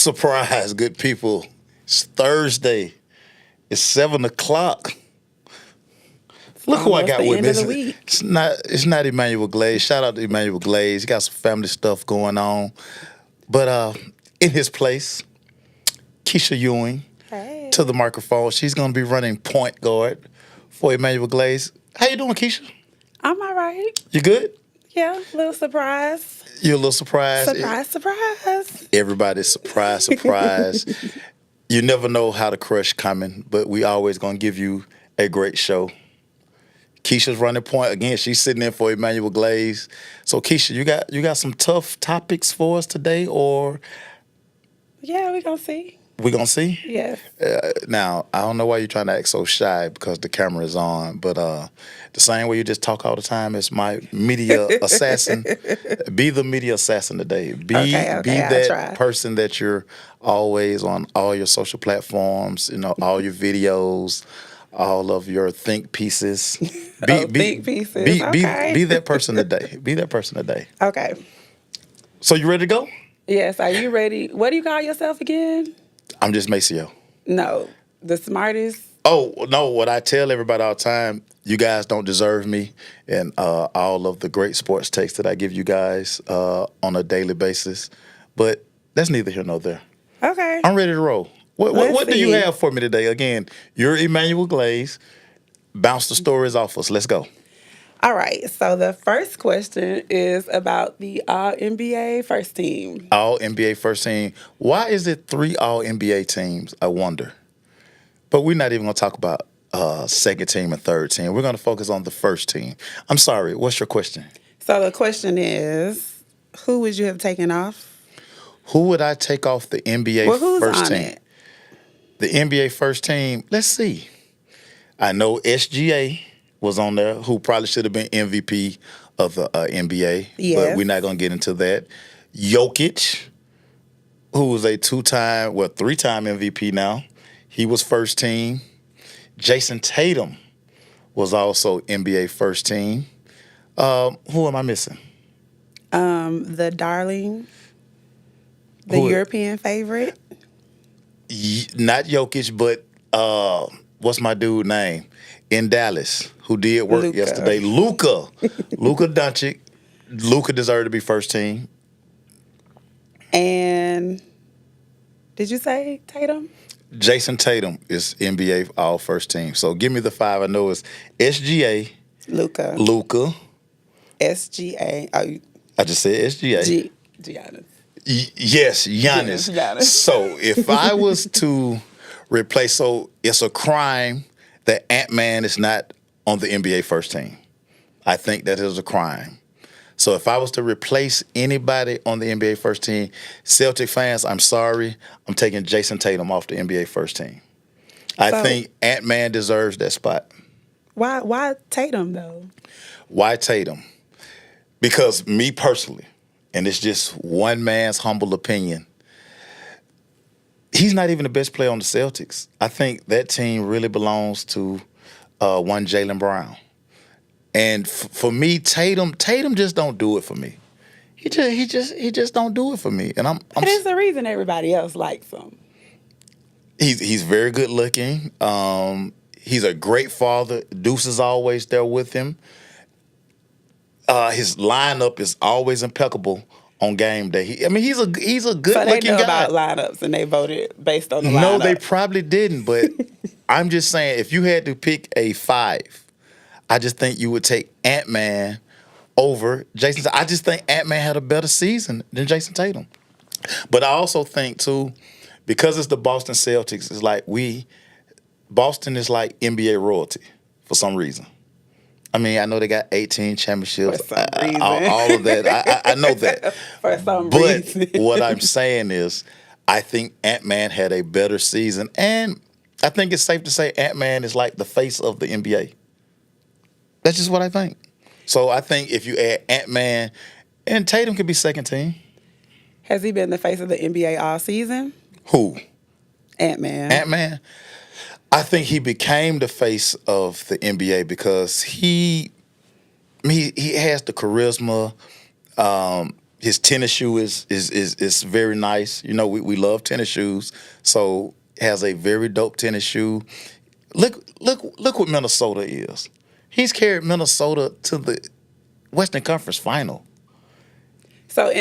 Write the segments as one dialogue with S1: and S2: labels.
S1: Surprise, good people. It's Thursday. It's 7 o'clock. Look who I
S2: Almost
S1: got
S2: the
S1: with
S2: end
S1: me.
S2: of the week.
S1: It's not Emmanuel Glaze. Shout out to Emmanuel Glaze. He got some family stuff going on. But in his place, Keisha Ewing
S2: Hey.
S1: to the microphone. She's gonna be running point guard for Emmanuel Glaze. How you doing, Keisha?
S2: I'm all right.
S1: You good?
S2: Yeah, little surprise.
S1: You a little surprised?
S2: Surprise, surprise.
S1: Everybody's surprised. You never know how the crush coming, but we always gonna give you a great show. Keisha's running point again. She's sitting in for Emmanuel Glaze. So Keisha, you got some tough topics for us today, or
S2: Yeah, we gonna see.
S1: we gonna see?
S2: Yes.
S1: Now I don't know why you're trying to act so shy because the camera is on, but the same way you just talk all the time as my media assassin. Be the media assassin today. Be
S2: Okay,
S1: be
S2: I'll
S1: that
S2: try.
S1: person that you're always on all your social platforms. All your videos. All of your think pieces.
S2: Think pieces, okay.
S1: Be that person today. Be that person today.
S2: Okay.
S1: So you ready to go?
S2: Yes, are you ready? What do you call yourself again?
S1: I'm just Maceo.
S2: No, the smartest.
S1: Oh, no, what I tell everybody all the time, you guys don't deserve me and all of the great sports takes that I give you guys on a daily basis. But that's neither here nor there.
S2: Okay.
S1: I'm ready to roll. What
S2: Let's
S1: do you
S2: see.
S1: have for me today? Again, you're Emmanuel Glaze. Bounce the stories off us. Let's go.
S2: All right. So the first question is about the All NBA first team.
S1: All NBA first team. Why is it 3 All NBA teams? I wonder. But we're not even going to talk about second team and third team. We're going to focus on the first team. I'm sorry. What's your question?
S2: So the question is, who would you have taken off?
S1: Who would I take off the NBA
S2: Well, who's
S1: first
S2: on
S1: team?
S2: it?
S1: The NBA first team. Let's see. I know SGA was on there, who probably should have been MVP of the NBA.
S2: Yes.
S1: But we're not going to get into that. Jokic, who was a 2-time, well, 3-time MVP now. He was first team. Jason Tatum was also NBA first team. Who am I missing?
S2: The darling, the
S1: Who-
S2: European favorite.
S1: Not Jokic, but what's my dude name? In Dallas, who did work
S2: Luka.
S1: yesterday. Luka Doncic. Luka deserved to be first team.
S2: And did you say Tatum?
S1: Jason Tatum is NBA all first team. So give me the 5. I know it's SGA,
S2: Luka.
S1: Luka.
S2: SGA. Oh,
S1: I just said SGA.
S2: Giannis.
S1: Yes, Giannis.
S2: Yes, Giannis.
S1: So if I was to replace, so it's a crime that Ant-Man is not on the NBA first team. I think that is a crime. So if I was to replace anybody on the NBA first team, Celtic fans, I'm sorry, I'm taking Jason Tatum off the NBA first team. I
S2: So-
S1: think Ant-Man deserves that spot.
S2: Why Tatum though?
S1: Why Tatum? Because me personally, and it's just one man's humble opinion, he's not even the best player on the Celtics. I think that team really belongs to one Jaylen Brown. And for me, Tatum just don't do it for me. He just don't do it for me. And I'm
S2: That is the reason everybody else likes him.
S1: he's very good looking. He's a great father. Deuce is always there with him. His lineup is always impeccable on game day. He's a good
S2: So they
S1: looking
S2: know
S1: guy.
S2: about lineups and they voted based on the
S1: No,
S2: lineup.
S1: they probably didn't. But I'm just saying, if you had to pick a 5, I just think you would take Ant-Man over Jason. I just think Ant-Man had a better season than Jason Tatum. But I also think too, because it's the Boston Celtics, it's like Boston is like NBA royalty for some reason. I know they got 18 championships,
S2: For some reason.
S1: all of that. I know that.
S2: For some
S1: But
S2: reason.
S1: what I'm saying is, I think Ant-Man had a better season, and I think it's safe to say Ant-Man is like the face of the NBA. That's just what I think. So I think if you add Ant-Man, and Tatum could be second team.
S2: Has he been the face of the NBA all season?
S1: Who?
S2: Ant-Man.
S1: Ant-Man? I think he became the face of the NBA because he has the charisma. His tennis shoe is very nice. You know, we love tennis shoes. So has a very dope tennis shoe. Look what Minnesota is. He's carried Minnesota to the Western Conference Final.
S2: So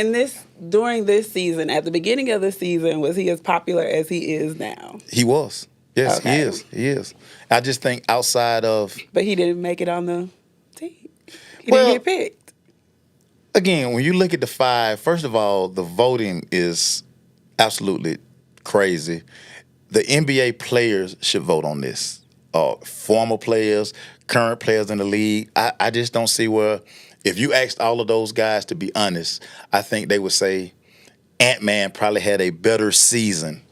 S2: during this season, at the beginning of the season, was he as popular as he is now?
S1: He was. Yes,
S2: Okay.
S1: he is. He is. I just think outside of,
S2: But he didn't make it on the team. He
S1: Well,
S2: didn't get picked.
S1: again, when you look at the five, first of all, the voting is absolutely crazy. The NBA players should vote on this. Former players, current players in the league. I just don't see where, if you asked all of those guys to be honest, I think they would say Ant-Man probably had a better season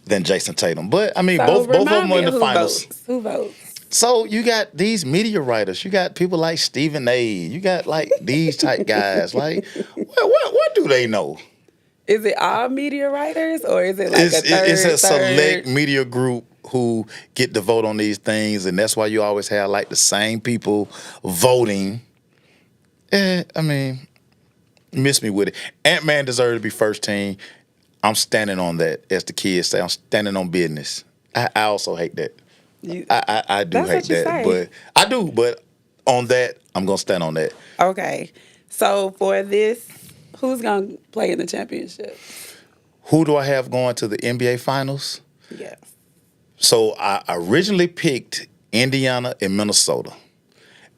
S1: than Jason Tatum. But, I mean,
S2: So
S1: both of them
S2: remind
S1: were
S2: me
S1: in the
S2: of
S1: finals.
S2: Who votes?
S1: So you got these media writers. You got people like Stephen A. You got like these type guys. Like, what do they know?
S2: Is it all media writers, or is it like
S1: It's a
S2: third?
S1: select media group who get to vote on these things, and that's why you always have like the same people voting. I mean, miss me with it. Ant-Man deserved to be first team. I'm standing on that, as the kids say. I'm standing on business. I also hate that. I do
S2: That's
S1: hate
S2: what you
S1: that,
S2: say.
S1: but I do. But on that, I'm gonna stand on that.
S2: Okay. So for this, who's going to play in the championship?
S1: Who do I have going to the NBA Finals?
S2: Yes.
S1: So I originally picked Indiana and Minnesota,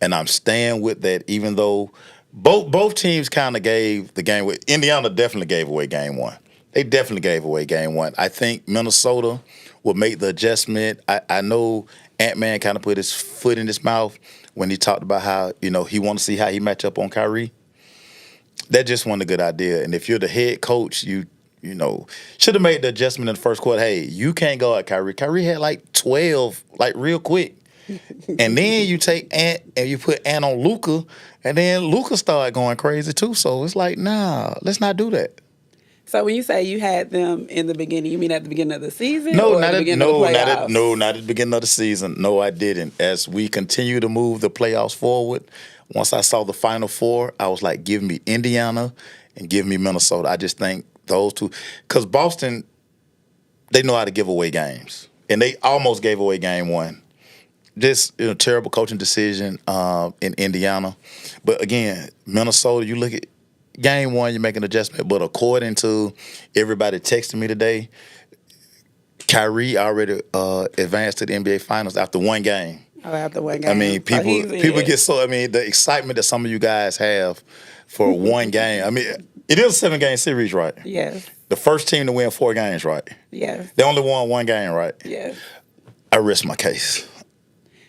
S1: and I'm staying with that. Even though both teams kind of gave the game away. Indiana definitely gave away game one. They definitely gave away game one. I think Minnesota will make the adjustment. I know Ant-Man kind of put his foot in his mouth when he talked about how, he want to see how he match up on Kyrie. That just wasn't a good idea. And if you're the head coach, you should have made the adjustment in the first quarter. Hey, you can't go at Kyrie. Kyrie had like 12, like real quick. And then you take Ant and you put Ant on Luka, and then Luka started going crazy too. So it's like, nah, let's not do that.
S2: So when you say you had them in the beginning, you mean at the beginning of the season?
S1: No,
S2: or
S1: not
S2: at the
S1: at
S2: beginning of the playoffs?
S1: not at the beginning of the season. No, I didn't. As we continue to move the playoffs forward, once I saw the Final Four, I was like, give me Indiana and give me Minnesota. I just think those two, because Boston, they know how to give away games, and they almost gave away game one. Just terrible coaching decision in Indiana, but again, Minnesota. You look at game one, you make an adjustment, but according to everybody texting me today, Kyrie already advanced to the NBA Finals after one game.
S2: Oh, after one game.
S1: I mean,
S2: So he's
S1: people
S2: in.
S1: get so. I mean, the excitement that some of you guys have for one game. I mean, it is a 7-game series, right?
S2: Yes.
S1: The first team to win 4 games, right?
S2: Yes.
S1: They only won 1 game, right?
S2: Yes.
S1: I rest my case.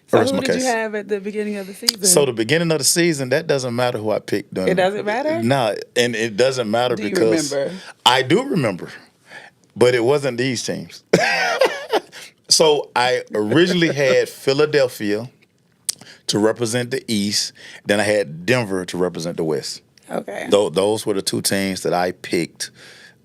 S2: So
S1: rest
S2: who
S1: my
S2: did you
S1: case.
S2: have at the beginning of the season?
S1: So the beginning of the season, that doesn't matter who I picked.
S2: It doesn't matter?
S1: No, and it doesn't matter
S2: Do you
S1: because
S2: remember?
S1: I do remember, but it wasn't these teams. So I originally had Philadelphia to represent the East. Then I had Denver to represent the West.
S2: Okay.
S1: Those were the 2 teams that I picked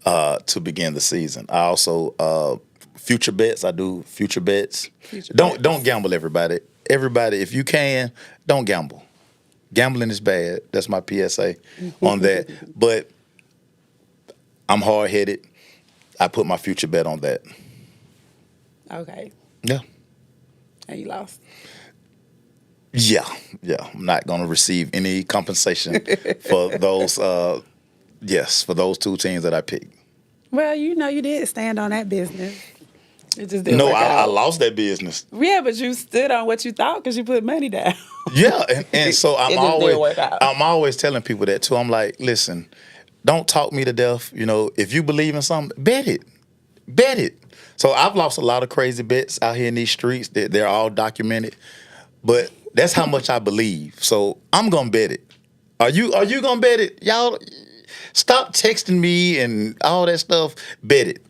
S1: to begin the season. I also future bets. I do future bets. Don't gamble, everybody. Everybody, if you can, don't gamble. Gambling is bad. That's my PSA on that. But I'm hard headed. I put my future bet on that.
S2: Okay.
S1: Yeah.
S2: And you lost.
S1: Yeah. I'm not going to receive any compensation for those. For those 2 teams that I picked.
S2: Well, you did stand on that business. It just didn't
S1: No,
S2: work
S1: I
S2: out.
S1: lost that business.
S2: Yeah, but you stood on what you thought because you put money down.
S1: Yeah, and so
S2: It just didn't work out.
S1: I'm always telling people that too. I'm like, listen, don't talk me to death. If you believe in something, bet it. So I've lost a lot of crazy bets out here in these streets. They're all documented, but that's how much I believe. So I'm gonna bet it. Are you gonna bet it? Y'all, stop texting me and all that stuff. Bet it.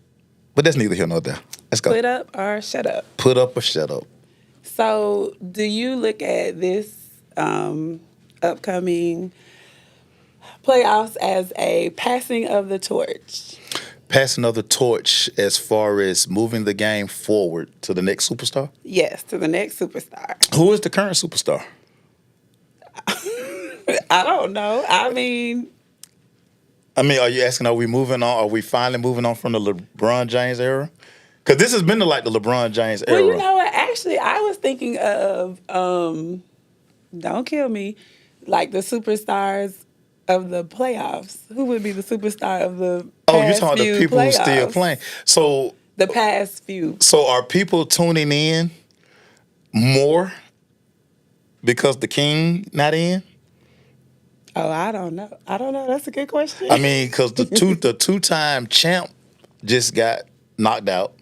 S1: But that's neither here nor there. Let's go.
S2: Put up or shut up.
S1: Put up or shut up.
S2: So do you look at this upcoming playoffs as a passing of the torch?
S1: Passing of the torch as far as moving the game forward to the next superstar?
S2: Yes, to the next superstar.
S1: Who is the current superstar?
S2: I don't know. I mean,
S1: I mean, are you asking, are we moving on? Are we finally moving on from the LeBron James era? Because this has been the LeBron James era.
S2: Well, you know what? Actually, I was thinking of don't kill me, like the superstars of the playoffs. Who would be the superstar of the
S1: Oh, you're
S2: past
S1: talking about
S2: few
S1: the people who still
S2: playoffs?
S1: playing. So,
S2: The past few.
S1: so are people tuning in more because the king not in?
S2: Oh, I don't know. I don't know. That's a good question.
S1: I mean, because the two-time champ just got knocked out.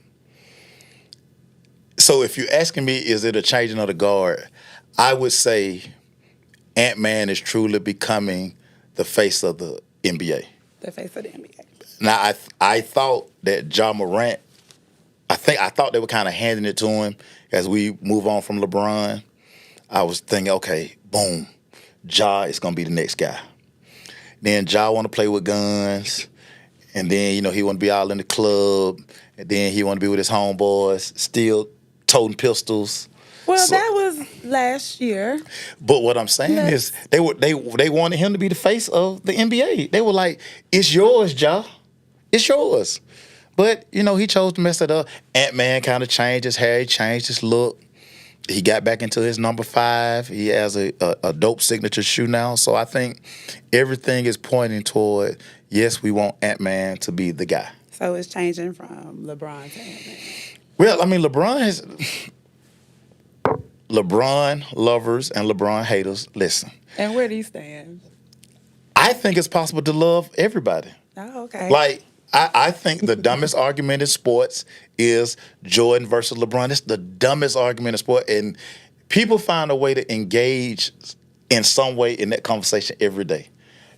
S1: So if you're asking me, is it a changing of the guard? I would say Ant-Man is truly becoming the face of the NBA.
S2: The face of the NBA.
S1: Now, I thought that Ja Morant, I thought they were kind of handing it to him as we move on from LeBron. I was thinking, okay, boom, Ja is going to be the next guy. Then Ja want to play with guns. And then, he want to be out in the club. And then he want to be with his homeboys, still toting pistols.
S2: Well,
S1: So-
S2: that was last year.
S1: But what I'm saying is they wanted him to be the face of the NBA. They were like, it's yours, Ja. It's yours. But, he chose to mess it up. Ant-Man kind of changed his hair. He changed his look. He got back into his number 5. He has a dope signature shoe now. So I think everything is pointing toward, yes, we want Ant-Man to be the guy.
S2: So it's changing from LeBron to Ant-Man.
S1: Well, I mean, LeBron lovers and LeBron haters, listen.
S2: And where do you stand?
S1: I think it's possible to love everybody.
S2: Oh, okay.
S1: Like, I think the dumbest argument in sports is Jordan versus LeBron. It's the dumbest argument in sport. And people find a way to engage in some way in that conversation every day.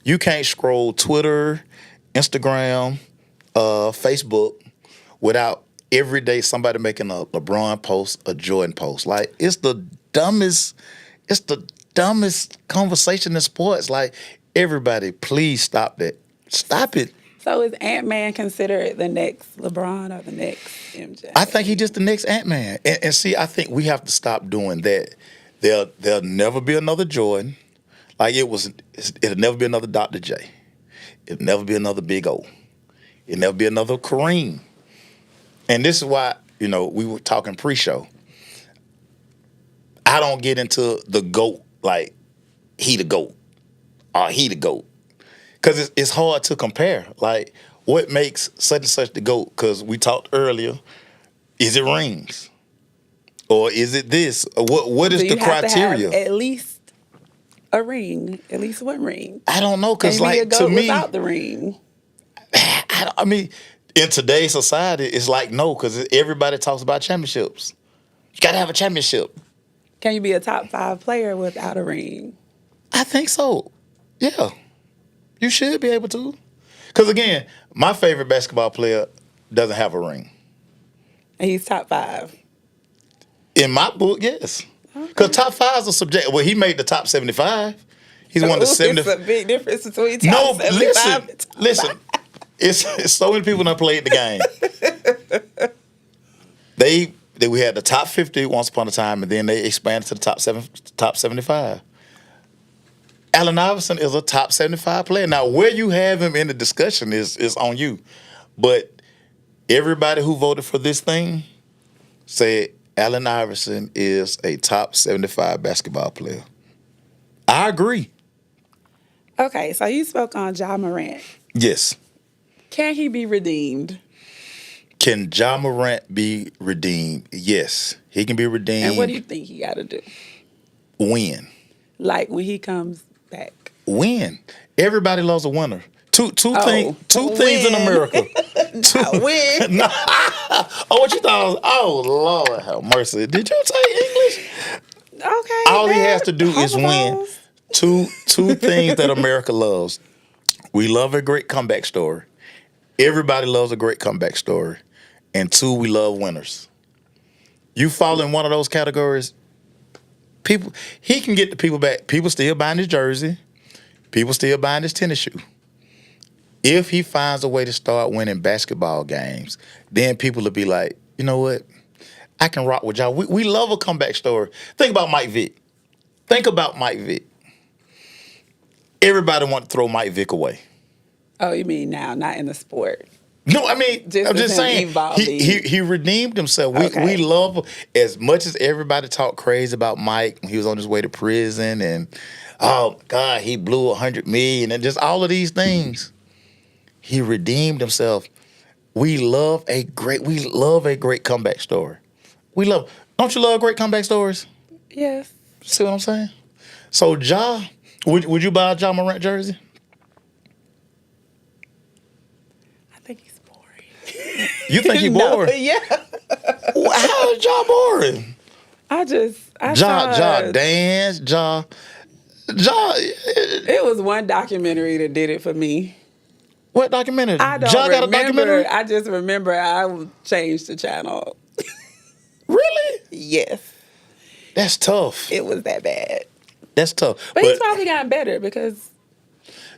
S1: You can't scroll Twitter, Instagram, Facebook without every day somebody making a LeBron post, a Jordan post. Like, it's the dumbest conversation in sports. Like, everybody, please stop that. Stop it.
S2: So is Ant-Man considered the next LeBron or the next MJ?
S1: I think he's just the next Ant-Man. And see, I think we have to stop doing that. There'll never be another Jordan. Like it'll never be another Dr. J. It'll never be another Big O. It'll never be another Kareem. And this is why, we were talking pre-show. I don't get into the GOAT, like he the GOAT or he the GOAT. Because it's hard to compare. Like, what makes such and such the GOAT? Because we talked earlier, is it rings? Or is it this? What is
S2: Do
S1: the
S2: you have
S1: criteria?
S2: to have at least a ring, at least one ring.
S1: I don't know, because
S2: Can you be a
S1: like to
S2: GOAT
S1: me,
S2: without the ring?
S1: I mean, in today's society, it's like no, because everybody talks about championships. You got to have a championship.
S2: Can you be a top 5 player without a ring?
S1: I think so. Yeah. You should be able to. Because again, my favorite basketball player doesn't have a ring.
S2: And he's top 5.
S1: In my book, yes. Because top 5s are subjective. Well, he made the top 75. He's one of the 70.
S2: It's a big difference between top
S1: No,
S2: 75 and top
S1: listen.
S2: 5.
S1: It's so many people that played the game. We had the top 50 once upon a time, and then they expanded to the top 75. Allen Iverson is a top 75 player. Now, where you have him in the discussion is on you. But everybody who voted for this thing said Allen Iverson is a top 75 basketball player. I agree.
S2: Okay, so you spoke on Ja Morant.
S1: Yes.
S2: Can he be redeemed?
S1: Can Ja Morant be redeemed? Yes. He can be redeemed.
S2: And what do you think he got to do?
S1: Win.
S2: Like when he comes back?
S1: Win. Everybody loves a winner. Two things in
S2: win.
S1: America.
S2: Win.
S1: No. Oh, what you thought? Oh, Lord have mercy. Did you take English?
S2: Okay.
S1: All he
S2: man.
S1: has to do is win.
S2: Homophones.
S1: Two things that America loves. We love a great comeback story. Everybody loves a great comeback story. And 2, we love winners. You fall in one of those categories, he can get the people back. People still buying his jersey. People still buying his tennis shoe. If he finds a way to start winning basketball games, then people will be like, you know what? I can rock with y'all. We love a comeback story. Think about Mike Vick. Everybody want to throw Mike Vick away.
S2: Oh, you mean now, not in the sport?
S1: No, I mean,
S2: Just
S1: I'm
S2: as
S1: just
S2: him
S1: saying
S2: evolving.
S1: he redeemed himself.
S2: Okay.
S1: We love as much as everybody talked crazy about Mike when he was on his way to prison and oh God, he blew 100 million and just all of these things. He redeemed himself. We love a great comeback story. Don't you love great comeback stories?
S2: Yes.
S1: See what I'm saying? So would you buy a Ja Morant jersey?
S2: I think he's boring.
S1: You think he
S2: No,
S1: boring?
S2: yeah.
S1: How is Ja boring?
S2: I
S1: Ja
S2: saw
S1: dance, Ja.
S2: it was one documentary that did it for me.
S1: What documentary?
S2: I don't
S1: Ja got a
S2: remember.
S1: documentary?
S2: I just remember I changed the channel.
S1: Really?
S2: Yes,
S1: That's tough.
S2: it was that bad.
S1: That's tough.
S2: But he's probably gotten better because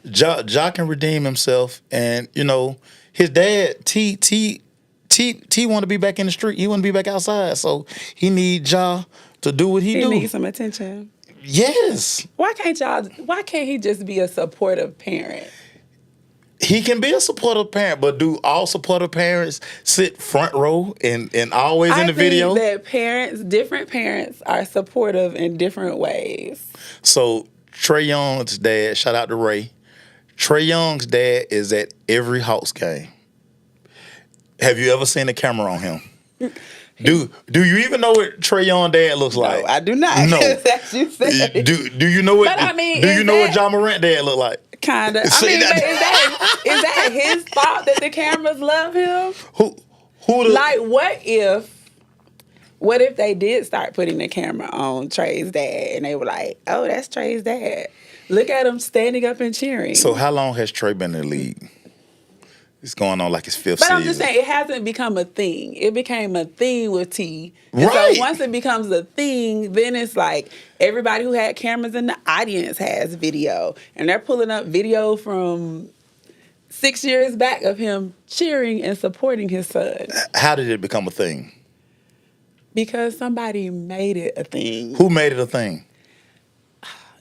S1: Ja can redeem himself, and you know his dad T want to be back in the street. He want to be back outside, so he need Ja to do what he
S2: he
S1: do.
S2: needs some attention.
S1: Yes,
S2: Why can't he just be a supportive parent?
S1: he can be a supportive parent, but do all supportive parents sit front row and always in the video?
S2: I think that different parents are supportive in different ways.
S1: So Trae Young's dad, shout out to Ray. Trae Young's dad is at every Hawks game. Have you ever seen a camera on him? Do you even know what Trae Young's dad looks like?
S2: No, I do not.
S1: No.
S2: That's you said.
S1: Do you know what?
S2: But I mean,
S1: do
S2: is
S1: you know what
S2: that-
S1: Ja Morant dad look like?
S2: Kind of. I
S1: See,
S2: mean,
S1: that-
S2: but is that his fault that the cameras love him?
S1: Who the
S2: Like, what if they did start putting the camera on Trey's dad and they were like, oh, that's Trey's dad. Look at him standing up and cheering.
S1: So how long has Trae been in the league? It's going on like his fifth
S2: But
S1: season.
S2: I'm just saying, it hasn't become a thing. It became a thing with T. And
S1: Right.
S2: so once it becomes a thing, then it's like everybody who had cameras in the audience has video. And they're pulling up video from 6 years back of him cheering and supporting his son.
S1: How did it become a thing?
S2: Because somebody made it a thing.
S1: Who made it a thing?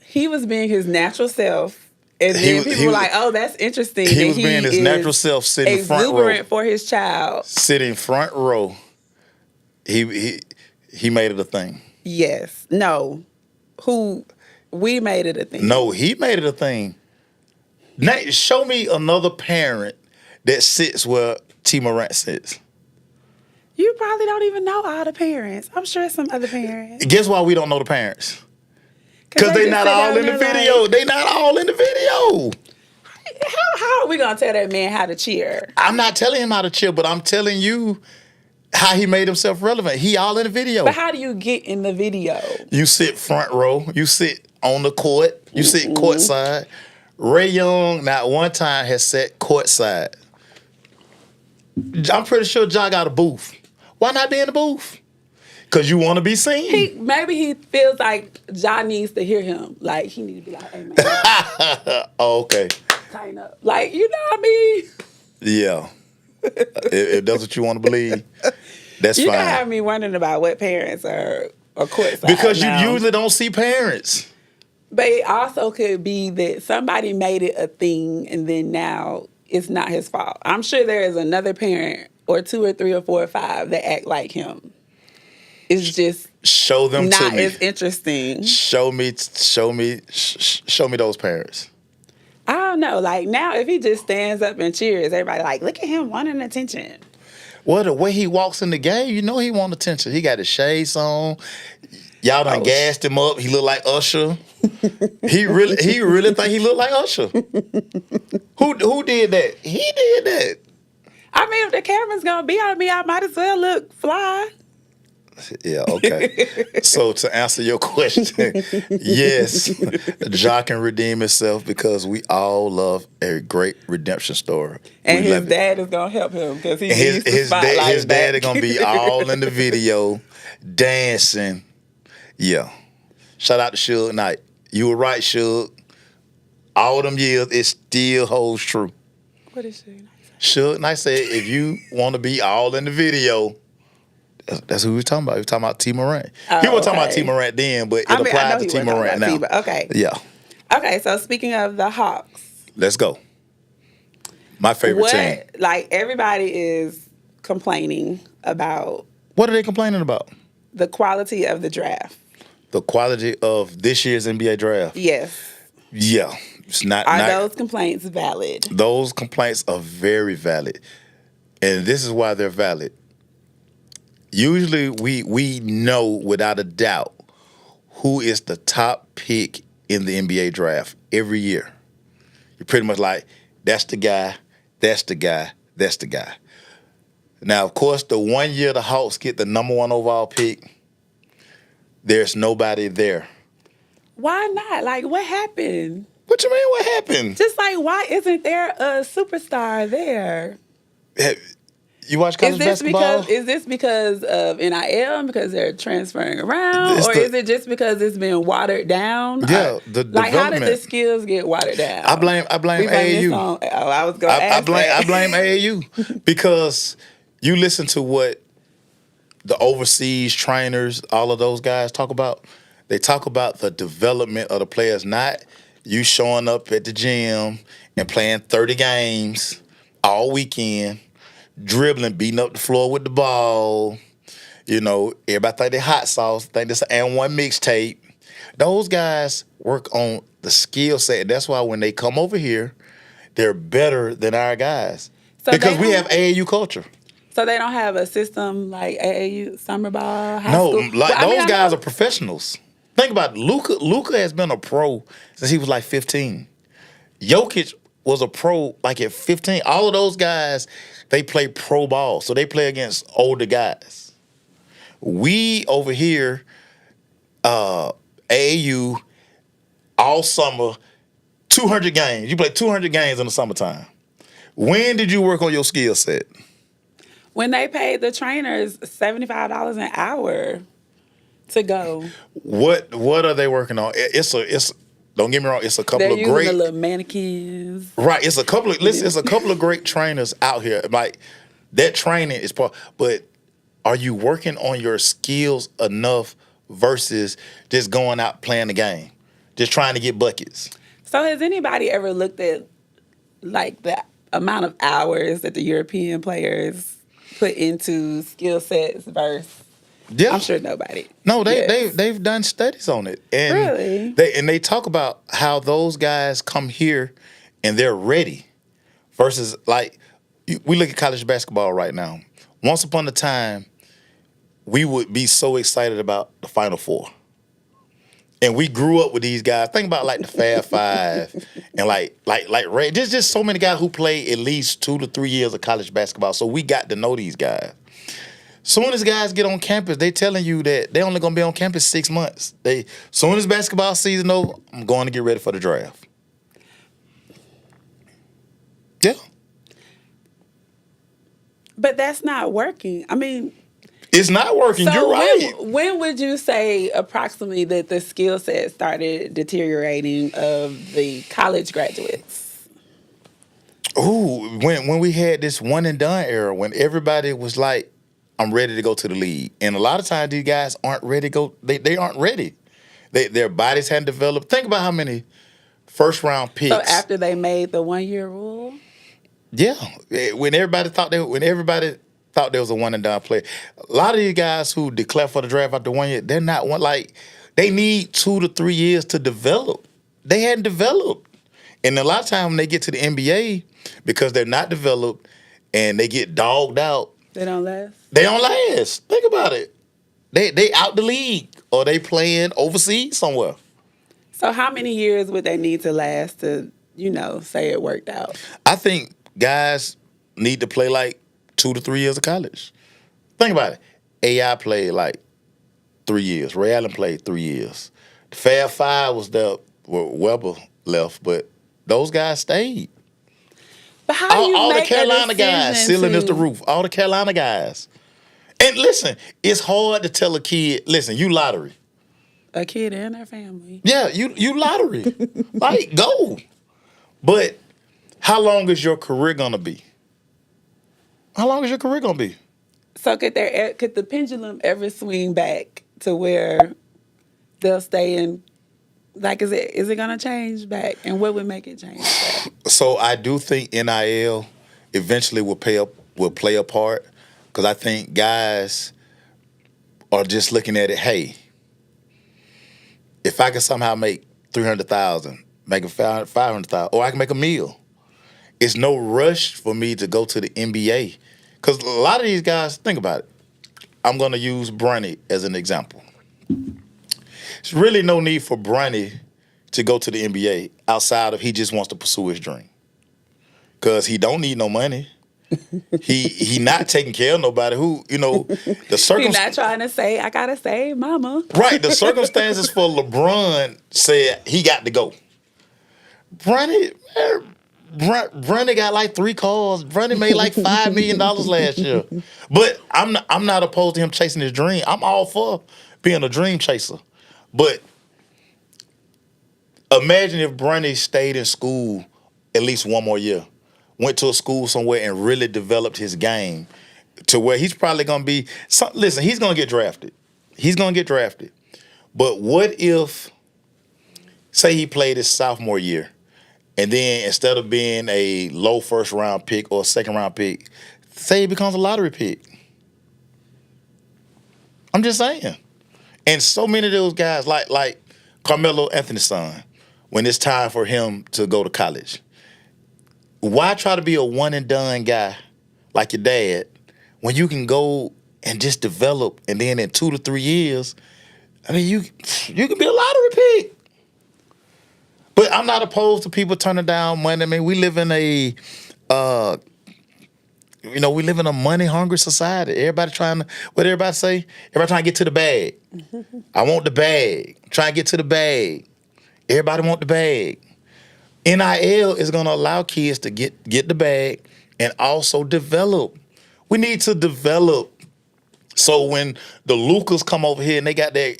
S2: He was being his natural self. And
S1: He
S2: then
S1: was-
S2: people
S1: he
S2: were
S1: was-
S2: like, oh, that's interesting.
S1: He
S2: that
S1: was being his
S2: is
S1: natural self, sitting front row.
S2: exuberant for his child.
S1: Sitting front row. He made it a thing.
S2: Yes. No. We made it a thing.
S1: No, he made it a thing. Nate, show me another parent that sits where T Morant sits.
S2: You probably don't even know all the parents. I'm sure some other parents.
S1: Guess why we don't know the parents? Because they
S2: just
S1: not
S2: sit
S1: all
S2: down
S1: in the
S2: there
S1: video.
S2: like,
S1: They not all in the video.
S2: how are we going to tell that man how to cheer?
S1: I'm not telling him how to chill, but I'm telling you how he made himself relevant. He all in the video.
S2: But how do you get in the video?
S1: You sit front row. You sit on the court. You sit courtside. Ray Young, not one time, has sat courtside. I'm pretty sure Ja got a booth. Why not be in the booth? Because you want to be seen.
S2: Maybe he feels like Ja needs to hear him. Like, he needs to be like, hey, man,
S1: Oh, okay.
S2: tighten up. Like, you know what I mean?
S1: Yeah. if that's what you want to believe, that's
S2: You
S1: fine.
S2: can have me wondering about what parents are courtside
S1: Because you
S2: now.
S1: usually don't see parents.
S2: But it also could be that somebody made it a thing and then now it's not his fault. I'm sure there is another parent or 2 or 3 or 4 or 5 that act like him. It's just
S1: Show them
S2: not
S1: to me.
S2: as interesting.
S1: Show me those parents.
S2: I don't know. Like now, if he just stands up and cheers, everybody like, look at him wanting attention.
S1: Well, the way he walks in the game, you know he want attention. He got his shades on. Y'all done
S2: Oh.
S1: gassed him up. He look like Usher. he really think he look like Usher. Who did that? He did that.
S2: I mean, if the camera's gonna be on me, I might as well look fly.
S1: Yeah, okay. So to answer your question, yes, Ja can redeem himself because we all love a great redemption story.
S2: And
S1: We
S2: his
S1: love it.
S2: dad is gonna help him because he
S1: And
S2: needs the spotlight
S1: his dad is
S2: back.
S1: gonna be all in the video, dancing. Yeah. Shout out to Suge Knight. You were right, Suge. All them years, it still holds true.
S2: What is she?
S1: Suge Knight said, if you want to be all in the video, that's who he was talking about. He was talking about T. Morant.
S2: Oh,
S1: He wasn't talking about
S2: okay.
S1: T. Morant then, but it
S2: I know
S1: applies to
S2: he
S1: T.
S2: wasn't talking
S1: Morant
S2: about
S1: now.
S2: T, but okay.
S1: Yeah.
S2: Okay, so speaking of the Hawks,
S1: Let's go. My favorite team.
S2: Like everybody is complaining about
S1: What are they complaining about?
S2: the quality of the draft.
S1: The quality of this year's NBA draft.
S2: Yes.
S1: Yeah, it's not.
S2: Are
S1: not
S2: those complaints valid?
S1: those complaints are very valid, and this is why they're valid. Usually, we know without a doubt who is the top pick in the NBA draft every year. You're pretty much like, that's the guy, that's the guy, that's the guy. Now, of course, the 1 year the Hawks get the number 1 overall pick, there's nobody there.
S2: Why not? Like, what happened?
S1: What you mean? What happened?
S2: Just like, why isn't there a superstar there?
S1: You watch college basketball?
S2: Is this because of NIL? Because they're transferring around,
S1: It's
S2: or
S1: the-
S2: is it just because it's been watered down?
S1: Yeah, the
S2: like how did the
S1: development.
S2: skills get watered down?
S1: I blame
S2: We blame this
S1: AAU.
S2: on- I was going to
S1: I
S2: ask
S1: blame
S2: that.
S1: I blame AAU because you listen to what the overseas trainers, all of those guys talk about. They talk about the development of the players, not you showing up at the gym and playing 30 games all weekend, dribbling, beating up the floor with the ball. You know, everybody think they hot sauce, think this and one mixtape. Those guys work on the skill set. That's why when they come over here, they're better than our guys.
S2: So
S1: because
S2: they
S1: we
S2: don't-
S1: have AAU culture.
S2: So they don't have a system like AAU, summer ball, high
S1: No,
S2: school?
S1: like
S2: Well, I mean,
S1: those
S2: I
S1: guys
S2: know-
S1: are professionals. Think about it. Luka has been a pro since he was like 15. Jokic was a pro like at 15. All of those guys, they play pro ball. So they play against older guys. We over here, AAU, all summer, 200 games. You play 200 games in the summertime. When did you work on your skill set?
S2: When they paid the trainers $75 an hour to go,
S1: What are they working on? It's don't get me wrong, it's a couple
S2: they're
S1: of
S2: using
S1: great
S2: the little mannequins.
S1: right. It's a couple of listen, it's a couple of great trainers out here. Like that training is part, but are you working on your skills enough versus just going out playing the game? Just trying to get buckets.
S2: So has anybody ever looked at like the amount of hours that the European players put into skill sets versus?
S1: Yeah.
S2: I'm sure nobody.
S1: No,
S2: Yes.
S1: they've done studies on it, and
S2: Really?
S1: they talk about how those guys come here and they're ready, versus like we look at college basketball right now. Once upon a time, we would be so excited about the Final Four, and we grew up with these guys. Think about like the Fab Five, and like Ray. There's just so many guys who play at least 2 to 3 years of college basketball, so we got to know these guys. Soon as guys get on campus, they telling you that they only gonna be on campus 6 months. Soon as basketball season over, I'm going to get ready for the draft. Yeah,
S2: But that's not working. I mean,
S1: it's not working.
S2: so
S1: You're right.
S2: when would you say approximately that the skill set started deteriorating of the college graduates?
S1: Ooh, when we had this one and done era, when everybody was like, I'm ready to go to the league. And a lot of times these guys aren't ready to go. They aren't ready. Their bodies hadn't developed. Think about how many first round picks.
S2: So after they made the 1 year rule?
S1: Yeah. When everybody thought there was a one and done player. A lot of these guys who declare for the draft after 1 year, they're not one like they need 2 to 3 years to develop. They hadn't developed. And a lot of times when they get to the NBA, because they're not developed and they get dogged out,
S2: They don't last?
S1: they don't last. Think about it. They out the league or they playing overseas somewhere.
S2: So how many years would they need to last to, say it worked out?
S1: I think guys need to play like 2 to 3 years of college. Think about it. AI played like 3 years. Ray Allen played 3 years. The Fab Five was there where Weber left, but those guys stayed.
S2: But how do you
S1: All the
S2: make
S1: Carolina
S2: a
S1: guys,
S2: decision
S1: ceiling is the
S2: to-
S1: roof. All the Carolina guys. And listen, it's hard to tell a kid, listen, you lottery.
S2: A kid and their family.
S1: Yeah, you lottery. Like, go. But how long is your career gonna be? How long is your career gonna be?
S2: So could the pendulum ever swing back to where they'll stay in Like, is it gonna change back, and what would make it change back?
S1: So I do think NIL eventually will play a part, because I think guys are just looking at it. Hey, if I can somehow make 300,000, make a 500,000, or I can make a meal, it's no rush for me to go to the NBA, because a lot of these guys, think about it. I'm gonna use Bronny as an example. There's really no need for Bronny to go to the NBA outside of he just wants to pursue his dream. Cause he don't need no money. he not taking care of nobody. Who, the
S2: He's
S1: circumstances.
S2: not trying to say, I gotta say, mama.
S1: Right, the circumstances for LeBron said he got to go. Bronny got like 3 cars. Bronny made like $5 million last year. But I'm not opposed to him chasing his dream. I'm all for being a dream chaser. But imagine if Bronny stayed in school at least one more year, went to a school somewhere and really developed his game to where he's probably going to be. Listen, he's going to get drafted. He's going to get drafted. But what if, say he played his sophomore year, and then instead of being a low first round pick or second round pick, say he becomes a lottery pick? I'm just saying. And so many of those guys, like Carmelo Anthony's son, when it's time for him to go to college, why try to be a one and done guy like your dad when you can go and just develop, and then in 2 to 3 years, I mean, you can be a lottery pick. But I'm not opposed to people turning down money. I mean, we live in a money hungry society. Everybody trying to, what everybody say? Everybody trying to get to the bag. I want the bag. Trying to get to the bag. Everybody want the bag. NIL is going to allow kids to get the bag and also develop. We need to develop. So when the Lucas come over here and they got their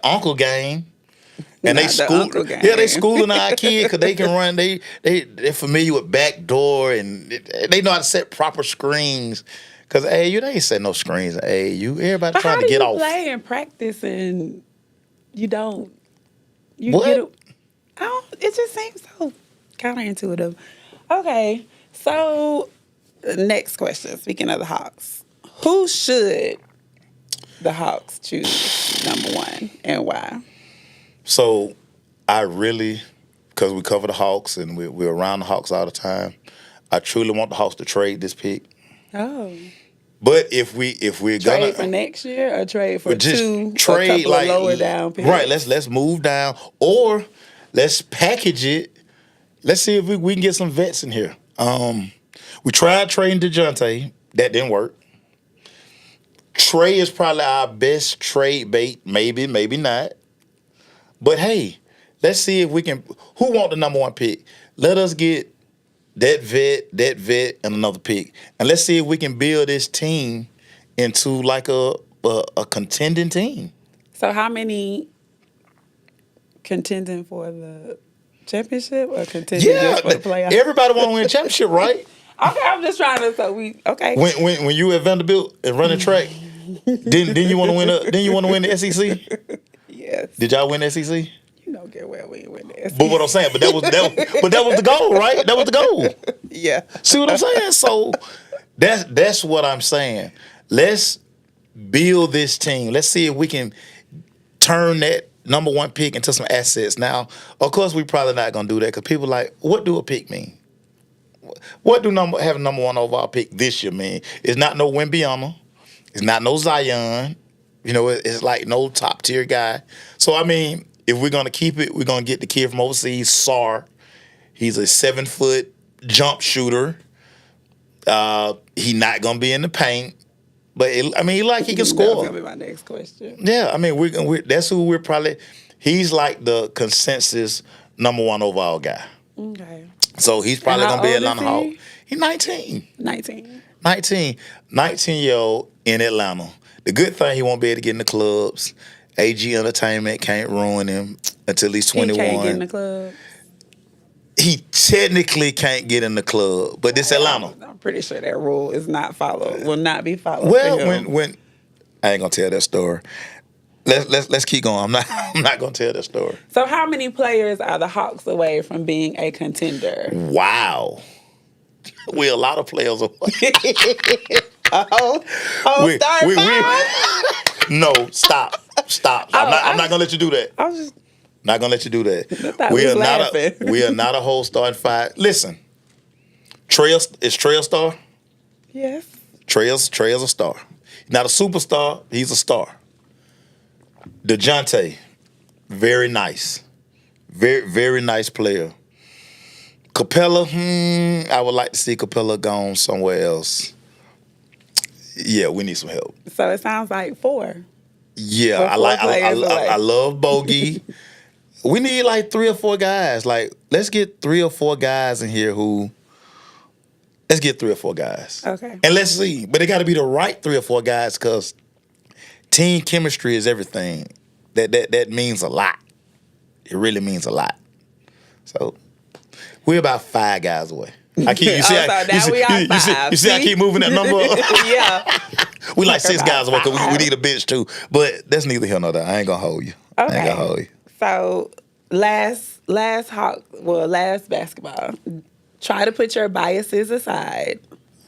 S1: uncle game, and they schooling our kid because they can run. They're familiar with backdoor, and they know how to set proper screens. Because AAU, they ain't set no screens at AAU. Everybody trying to get off.
S2: How do you play and practice and you don't?
S1: What?
S2: It just seems so counterintuitive. Okay, so next question. Speaking of the Hawks, who should the Hawks choose number 1 and why?
S1: So I really, because we cover the Hawks and we're around the Hawks all the time, I truly want the Hawks to trade this pick.
S2: Oh.
S1: But if we're
S2: trade
S1: gonna
S2: for next year or trade for
S1: just
S2: trade a couple of lower down picks?
S1: Right, let's move down, or let's package it. Let's see if we can get some vets in here. We tried trading DeJounte. That didn't work. Trey is probably our best trade bait. Maybe, maybe not. But hey, let's see if we can. Who want the number 1 pick? Let us get that vet, and another pick, and let's see if we can build this team into like a contending team.
S2: So how many contending for the championship or contending just for the playoffs?
S1: Everybody want to win a championship, right?
S2: Okay, I'm just trying to. Okay.
S1: When you at Vanderbilt and running track, didn't you want to win? Didn't you want to win the SEC?
S2: Yes.
S1: Did y'all win the SEC?
S2: You know, get well, we ain't win the SEC.
S1: But what I'm saying, but that was the goal, right? That was the goal.
S2: Yeah.
S1: See what I'm saying? So that's what I'm saying. Let's build this team. Let's see if we can turn that number 1 pick into some assets. Now, of course, we probably not gonna do that because people like, what do a pick mean? What do have a number 1 overall pick this year mean? It's not no Wembanyama. It's not no Zion. It's like no top tier guy. So I mean, if we're gonna keep it, we're gonna get the kid from overseas, Sar. He's a 7-foot jump shooter. He not gonna be in the paint, but he can score.
S2: That's gonna be my next question.
S1: Yeah, I mean, that's who we're probably. He's like the consensus number 1 overall guy.
S2: Okay.
S1: So he's probably gonna be
S2: old
S1: Atlanta
S2: is
S1: Hawk.
S2: he?
S1: He's 19.
S2: 19.
S1: 19-year-old in Atlanta. The good thing, he won't be able to get in the clubs. AG Entertainment can't ruin him until he's 21.
S2: He can't get in the club.
S1: He technically can't get in the club, but it's Atlanta.
S2: I'm pretty sure that rule is not followed. Will not be followed.
S1: Well, when I ain't gonna tell that story. Let's keep going. I'm not gonna tell that story.
S2: So how many players are the Hawks away from being a contender?
S1: Wow. We're a lot of players away.
S2: Oh, start five?
S1: No, stop. I'm not gonna let you do that.
S2: I was just
S1: Not gonna let you do that.
S2: thought we was laughing.
S1: We are not a whole starting five. Listen, is Trey a star?
S2: yes.
S1: Trey's a star. Not a superstar, he's a star. DeJounte, very nice. Very, very nice player. Capella, I would like to see Capella gone somewhere else. Yeah, we need some help.
S2: So it sounds like 4.
S1: Yeah,
S2: Or four players away.
S1: I love Bogey. We need like 3 or 4 guys. Like, let's get 3 or 4 guys in here let's get 3 or 4 guys.
S2: Okay.
S1: And let's see. But it got to be the right 3 or 4 guys because team chemistry is everything. That means a lot. It really means a lot. So we're about 5 guys away. I keep you see, you see I keep moving that number up?
S2: Yeah.
S1: We like 6
S2: about
S1: guys away because we
S2: 5.
S1: need a bench too. But that's neither here nor there. I ain't gonna hold you. I ain't gonna hold you.
S2: So last basketball. Try to put your biases aside.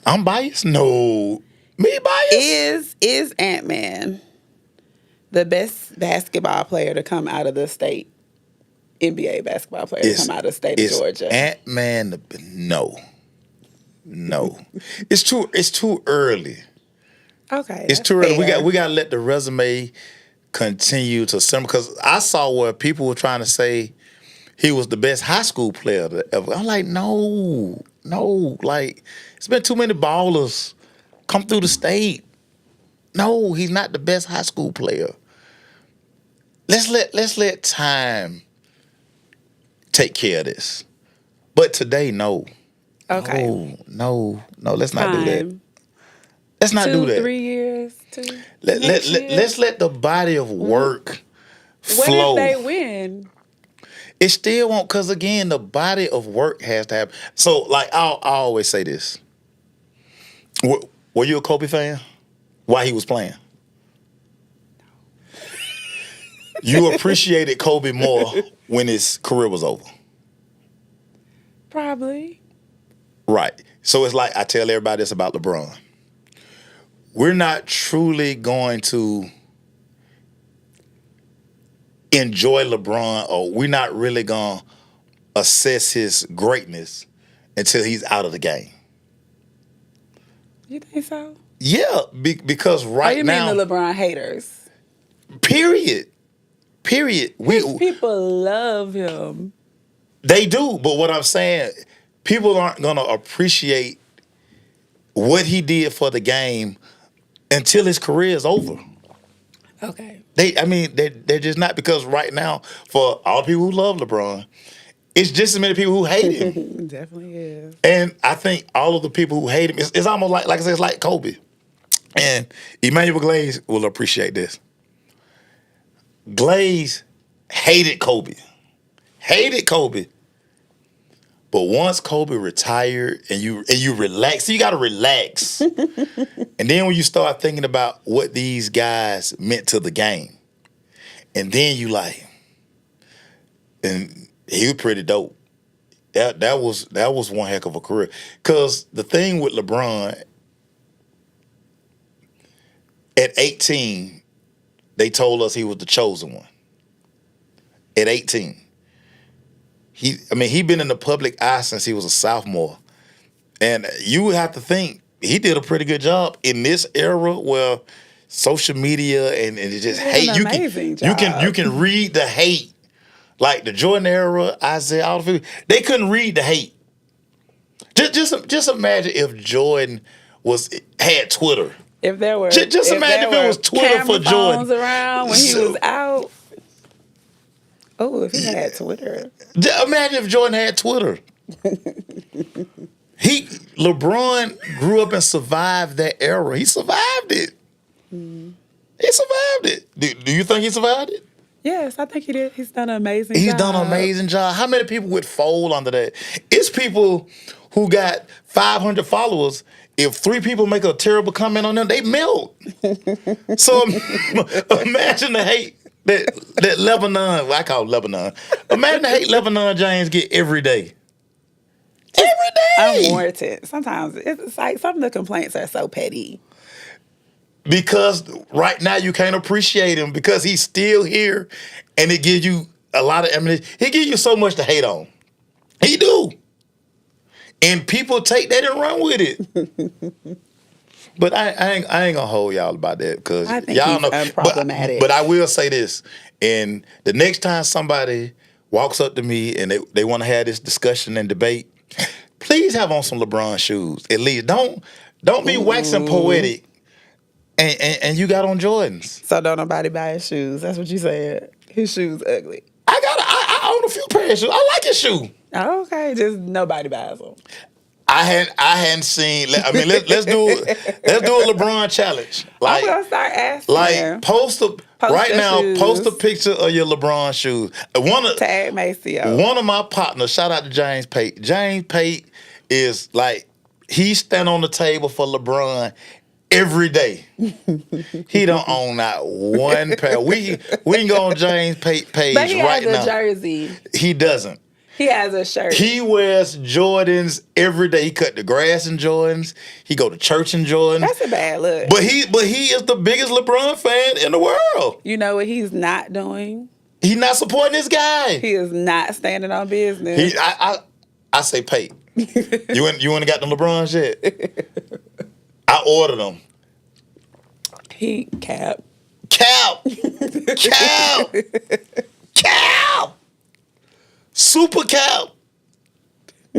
S1: I'm biased? No. Me biased?
S2: Is Ant-Man the best basketball player to come out of the state? NBA basketball player to come out of the state of Georgia.
S1: Ant-Man, no. It's too early.
S2: Okay.
S1: It's too early.
S2: Fair.
S1: We got to let the resume continue to simmer because I saw where people were trying to say he was the best high school player to ever. I'm like, no. Like, it's been too many ballers come through the state. No, he's not the best high school player. Let's let time take care of this. But today, no.
S2: Okay.
S1: No. Let's not do that. Let's not do that.
S2: 3 years.
S1: Let's let the body of work flow.
S2: What if they win?
S1: It still won't, because again, the body of work has to happen. So, like, I always say this. Were you a Kobe fan? While he was playing? You appreciated Kobe more when his career was over.
S2: Probably.
S1: Right. So it's like I tell everybody this about LeBron. We're not truly going to enjoy LeBron, or we're not really going to assess his greatness until he's out of the game.
S2: You think so?
S1: Yeah, because right now...
S2: you mean the LeBron haters?
S1: Period.
S2: His people love him.
S1: They do, but what I'm saying, people aren't going to appreciate what he did for the game until his career is over.
S2: Okay.
S1: They're just not, because right now, for all the people who love LeBron, it's just as many people who hate him.
S2: It definitely is.
S1: And I think all of the people who hate him, it's almost like I said, it's like Kobe. And Emmanuel Glaze will appreciate this. Glaze hated Kobe. But once Kobe retired and you relax, so you gotta relax. And then when you start thinking about what these guys meant to the game, and then you like, and he was pretty dope. That was one heck of a career. Cause the thing with LeBron, at 18, they told us he was the chosen one. At 18. He'd been in the public eye since he was a sophomore. And you would have to think he did a pretty good job in this era where social media and it just hate. You can read the hate. Like the Jordan era, Isaiah, all the people, they couldn't read the hate. Just imagine if Jordan had Twitter.
S2: If there were
S1: just imagine if it was Twitter for Jordan
S2: around when he was out. Oh, if he had Twitter.
S1: Imagine if Jordan had Twitter. LeBron grew up and survived that era. He survived it. Mm. He survived it. Do you think he survived it?
S2: Yes, I think he did. He's done an amazing job.
S1: He's done an amazing job. How many people would fold under that? It's people who got 500 followers if 3 people make a terrible comment on them, they melt. So imagine the hate that Lebanon, I call it Lebanon. Imagine the hate Lebanon James get every day. Every day.
S2: Unwarranted. Sometimes it's like some of the complaints are so petty.
S1: Because right now you can't appreciate him because he's still here, and it gives you a lot of ammunition. He gives you so much to hate on. He do. And people take that and run with it. But I ain't gonna hold y'all about that because y'all know.
S2: Unproblematic.
S1: But I will say this, and the next time somebody walks up to me and they want to have this discussion and debate, please have on some LeBron shoes. At least don't be waxing poetic. And you got on Jordans.
S2: So don't nobody buy his shoes. That's what you said. His shoes ugly.
S1: I own a few pairs of shoes. I like his shoe.
S2: Oh, okay, just nobody buys them.
S1: I hadn't seen. I mean, let's do a LeBron challenge. Like,
S2: I'm gonna start asking.
S1: Post a picture of your LeBron shoes.
S2: Tag Maceo.
S1: One of my partners. Shout out to James Pate. James Pate is like he stand on the table for LeBron every day. He don't own not one pair. We can go on James Pate page
S2: but he
S1: right
S2: has
S1: now.
S2: a jersey.
S1: He doesn't.
S2: He has a shirt.
S1: He wears Jordans every day. He cut the grass in Jordans. He go to church in Jordans.
S2: That's a bad look.
S1: But he is the biggest LeBron fan in the world.
S2: You know what he's not doing?
S1: He's not supporting this guy.
S2: He is not standing on business.
S1: I say, Pate, you ain't got them LeBrons yet? I ordered them.
S2: He cap.
S1: Super cap.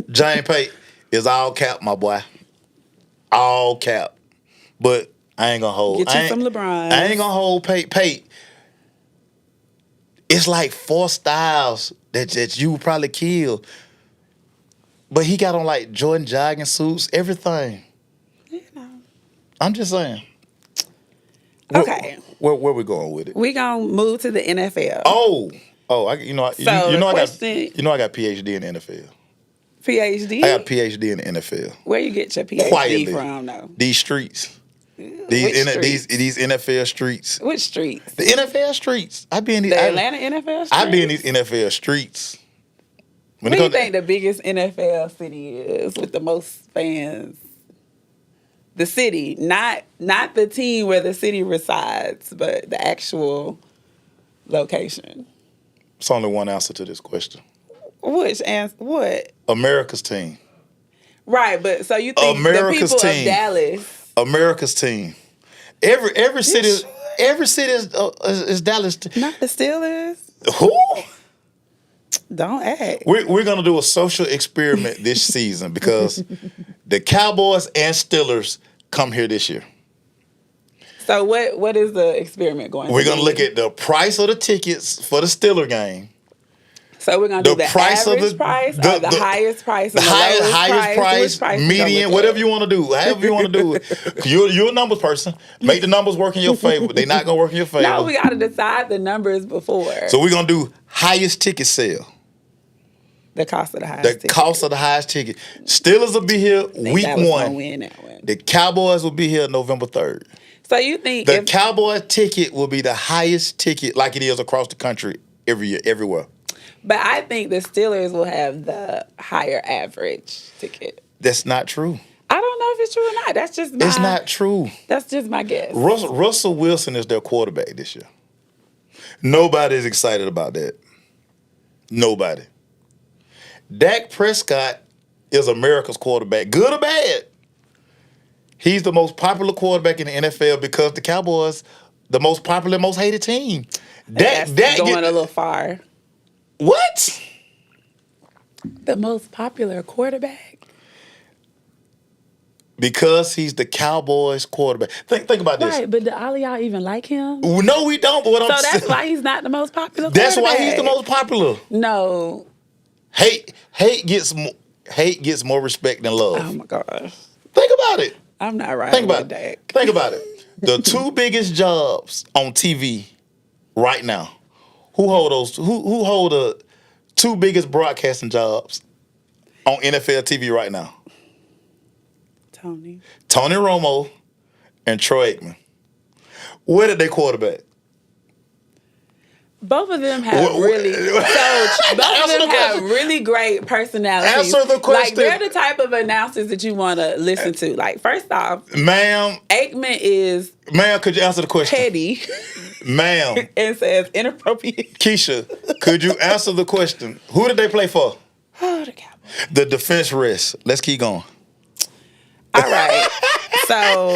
S1: James Pate is all cap, my boy. All cap. But I ain't gonna hold.
S2: Get you some LeBron.
S1: I ain't gonna hold Pate. Pate. It's like 4 styles that you would probably kill. But he got on like Jordan jogging suits, everything.
S2: You know.
S1: I'm just saying.
S2: Okay.
S1: Where we going with it?
S2: We gonna move to the NFL.
S1: Oh, I got PhD in the NFL.
S2: PhD?
S1: I got a PhD in the NFL.
S2: Where you get your PhD
S1: Quietly.
S2: from, though?
S1: These streets.
S2: Which
S1: These
S2: streets?
S1: NFL streets.
S2: Which streets?
S1: The NFL streets. I be in these.
S2: The Atlanta NFL streets?
S1: I be in these NFL streets.
S2: What do you think the biggest NFL city is with the most fans? The city, not the team where the city resides, but the actual location.
S1: It's only one answer to this question.
S2: Which answer? What?
S1: America's team.
S2: Right, but so you think
S1: America's
S2: the people
S1: team.
S2: of Dallas?
S1: America's team. Every city is Dallas.
S2: Not the Steelers.
S1: Who?
S2: Don't act.
S1: We're gonna do a social experiment this season because the Cowboys and Steelers come here this year.
S2: So what is the experiment going to be?
S1: We're gonna look at the price of the tickets for the Steeler game.
S2: So we're gonna do the
S1: price
S2: average
S1: of the
S2: price, or the highest price,
S1: the
S2: and
S1: highest
S2: lowest
S1: price, median, whatever you want to do, however you want to do it. You're a numbers person. Make the numbers work in your favor. They're not gonna work in your favor.
S2: No, we got to decide the numbers before.
S1: So we're gonna do highest ticket sale.
S2: The cost of the highest
S1: The
S2: ticket.
S1: cost of the highest ticket. Steelers will be here week
S2: Dallas
S1: 1.
S2: gonna win that one.
S1: The Cowboys will be here November 3rd.
S2: So you think
S1: The Cowboys ticket will be the highest ticket like it is across the country every year, everywhere.
S2: But I think the Steelers will have the higher average ticket.
S1: That's not true.
S2: I don't know if it's true or not. That's just
S1: It's not true.
S2: That's just my guess.
S1: Russell Wilson is their quarterback this year. Nobody is excited about that. Nobody. Dak Prescott is America's quarterback, good or bad. He's the most popular quarterback in the NFL because the Cowboys, the most popular, most hated team.
S2: That's going a little far.
S1: What?
S2: The most popular quarterback?
S1: Because he's the Cowboys quarterback. Think about this.
S2: Right, but do all of y'all even like him?
S1: No, we don't. But
S2: So that's why he's not the most popular
S1: That's
S2: quarterback.
S1: why he's the most popular.
S2: No.
S1: Hate gets more respect than love.
S2: Oh my gosh.
S1: Think about it.
S2: I'm not right.
S1: Think about it.
S2: Dak.
S1: Think about it. The 2 biggest jobs on TV right now. Who hold those? Who hold the 2 biggest broadcasting jobs on NFL TV right now? Tony Romo, and Troy Aikman. Where did they quarterback?
S2: Both of them have really great personalities.
S1: Answer the question.
S2: Like, they're the type of announcers that you want to listen to. Like, first off,
S1: ma'am,
S2: Aikman is
S1: could you answer the question?
S2: petty.
S1: Ma'am.
S2: And says inappropriate.
S1: Keisha, could you answer the question? Who did they play for?
S2: Oh, the Cowboys.
S1: The defense rest. Let's keep going.
S2: All right. So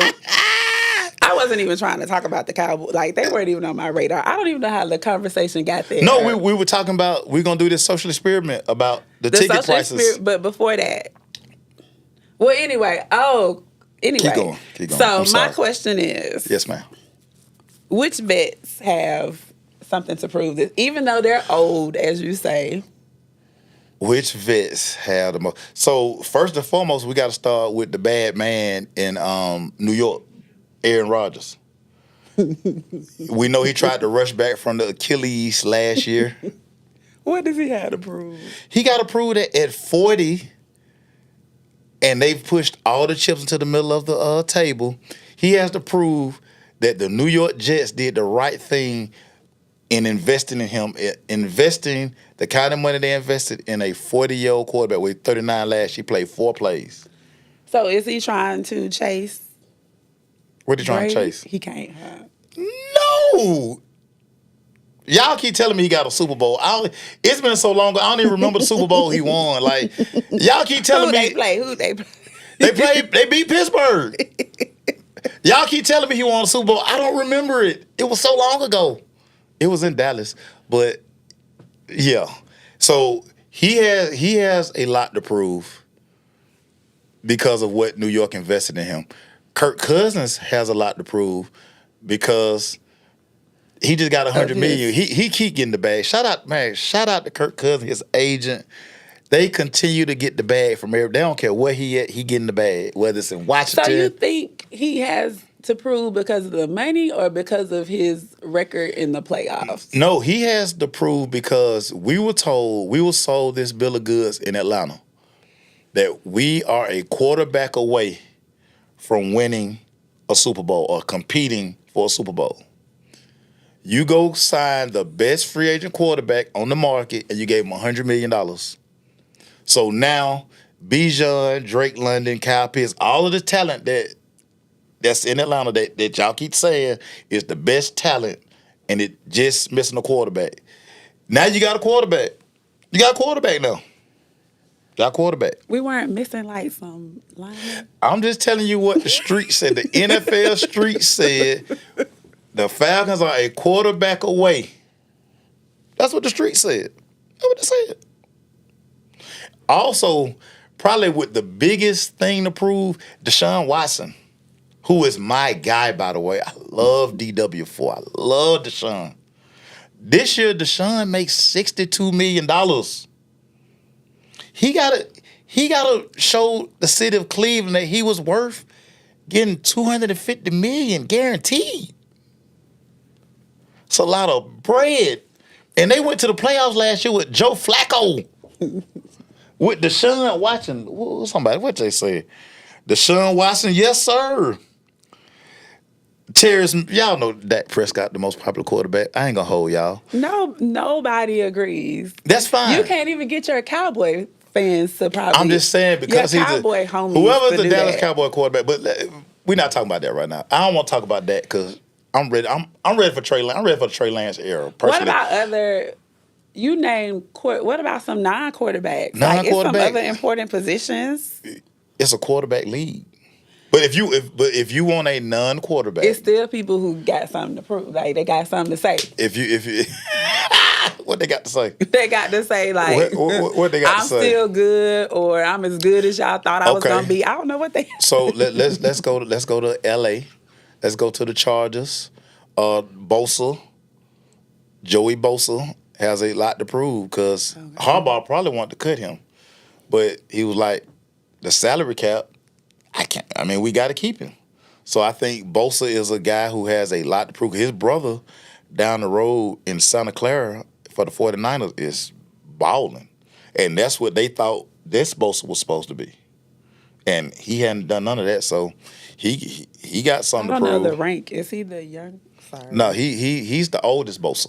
S2: I wasn't even trying to talk about the Cowboys. Like, they weren't even on my radar. I don't even know how the conversation got there.
S1: No, we were talking about, we're going to do this social experiment about the ticket prices.
S2: But before that. Well, anyway.
S1: Keep going.
S2: So my question is.
S1: Yes, ma'am.
S2: Which vets have something to prove this? Even though they're old, as you say.
S1: Which vets have the most? So, first and foremost, we got to start with the bad man in New York, Aaron Rodgers. We know he tried to rush back from the Achilles last year.
S2: What does he have to prove?
S1: He got to prove that at 40, and they've pushed all the chips into the middle of the table, he has to prove that the New York Jets did the right thing in investing in him, investing the kind of money they invested in a 40-year-old quarterback with 39 last year. He played 4 plays.
S2: So is he trying to chase?
S1: What are you trying to chase?
S2: He can't.
S1: No. Y'all keep telling me he got a Super Bowl. It's been so long, I don't even remember the Super Bowl he won. Like, y'all keep telling me.
S2: Who they play?
S1: They beat Pittsburgh. Y'all keep telling me he won a Super Bowl. I don't remember it. It was so long ago. It was in Dallas. But, yeah. So, he has a lot to prove because of what New York invested in him. Kirk Cousins has a lot to prove because he just got $100 million. He keep getting the bag. Shout out to Kirk Cousins, his agent. They continue to get the bag from everybody. They don't care where he at. He getting the bag, whether it's in Washington.
S2: So you think he has to prove because of the money or because of his record in the playoffs?
S1: No, he has to prove because we were sold this bill of goods in Atlanta that we are a quarterback away from winning a Super Bowl or competing for a Super Bowl. You go sign the best free agent quarterback on the market and you gave him $100 million. So now, Bijan, Drake London, Kyle Pitts, all of the talent that's in Atlanta that y'all keep saying is the best talent, and it just missing a quarterback. Now you got a quarterback. You got a quarterback now. Got a quarterback.
S2: We weren't missing like some linemen.
S1: I'm just telling you what the street said. The NFL street said the Falcons are a quarterback away. That's what the street said. That's what they said. Also, probably with the biggest thing to prove, Deshaun Watson, who is my guy, by the way. I love DW4. I love Deshaun. This year, Deshaun makes $62 million. He gotta show the city of Cleveland that he was worth getting $250 million guaranteed. It's a lot of bread. And they went to the playoffs last year with Joe Flacco. With Deshaun Watson. What they say? Deshaun Watson, yes, sir. Terrence, y'all know Dak Prescott, the most popular quarterback. I ain't gonna hold y'all.
S2: No, nobody agrees.
S1: That's fine.
S2: You can't even get your Cowboy fans to probably.
S1: I'm just saying because
S2: he's Cowboy homies.
S1: Whoever's the Dallas Cowboy quarterback, but we're not talking about that right now. I don't want to talk about that because I'm ready. I'm ready for Trey Lance. I'm ready for the Trey Lance era. Personally.
S2: What about other? You name. What about some non-quarterbacks?
S1: Non-quarterback.
S2: Like, some other important positions.
S1: It's a quarterback league. But if you want a non-quarterback,
S2: it's still people who got something to prove. Like, they got something to say.
S1: If you what they got to say?
S2: They got to say, like,
S1: what they got to say?
S2: I'm still good, or I'm as good as y'all thought I was gonna be. I don't know what they.
S1: So let's go to L.A. Let's go to the Chargers. Bosa, Joey Bosa has a lot to prove because Harbaugh probably wanted to cut him, but he was like, the salary cap. We got to keep him. So I think Bosa is a guy who has a lot to prove. His brother down the road in Santa Clara for the 49ers is balling. And that's what they thought this Bosa was supposed to be. and he hadn't done none of that. So he got
S2: I
S1: something to
S2: don't know
S1: prove.
S2: the rank. Is he the young? Sorry.
S1: No, he's the oldest Bosa.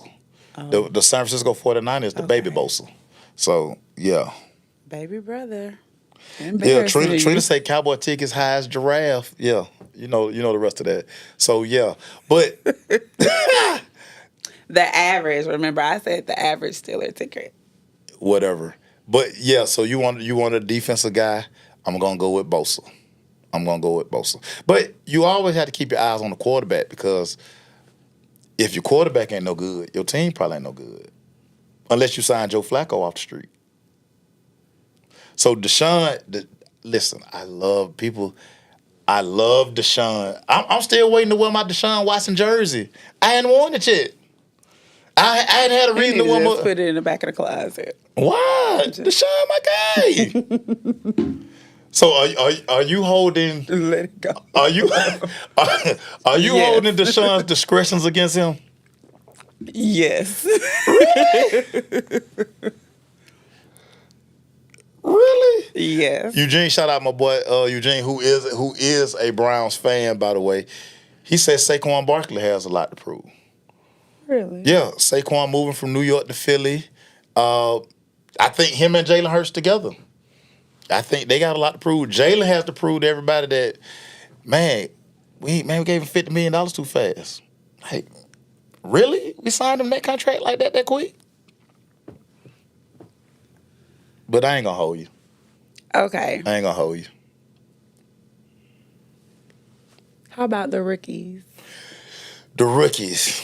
S1: The San Francisco 49ers, the baby
S2: Okay.
S1: Bosa. So yeah.
S2: Baby brother.
S1: Yeah,
S2: Embarrassing
S1: Trina
S2: you.
S1: say cowboy tickets high as giraffe. Yeah. You know the rest of that. So yeah. But
S2: The average. Remember, I said the average Steeler ticket.
S1: whatever. But yeah, so you want a defensive guy, I'm gonna go with Bosa. But you always have to keep your eyes on the quarterback because if your quarterback ain't no good, your team probably ain't no good. Unless you sign Joe Flacco off the street. So listen, I love Deshaun. I'm still waiting to wear my Deshaun Watson jersey. I ain't worn it yet. I ain't had a
S2: You
S1: reason
S2: need
S1: to
S2: to
S1: wear
S2: just
S1: my.
S2: put it in the back of the closet.
S1: Why? Deshaun, my guy. So are you holding?
S2: Let it go.
S1: Are you are you
S2: Yes.
S1: holding Deshaun's discretions against him?
S2: Yes.
S1: Really?
S2: Yes.
S1: Eugene, shout out my boy Eugene, who is a Browns fan, by the way. He says Saquon Barkley has a lot to prove.
S2: Really?
S1: Yeah, Saquon moving from New York to Philly. I think him and Jalen Hurts together. I think they got a lot to prove. Jalen has to prove to everybody that, man, we gave him $50 million too fast. Like, really? We signed him that contract like that quick? But I ain't gonna hold you.
S2: Okay.
S1: I ain't gonna hold you.
S2: How about the rookies?
S1: The rookies.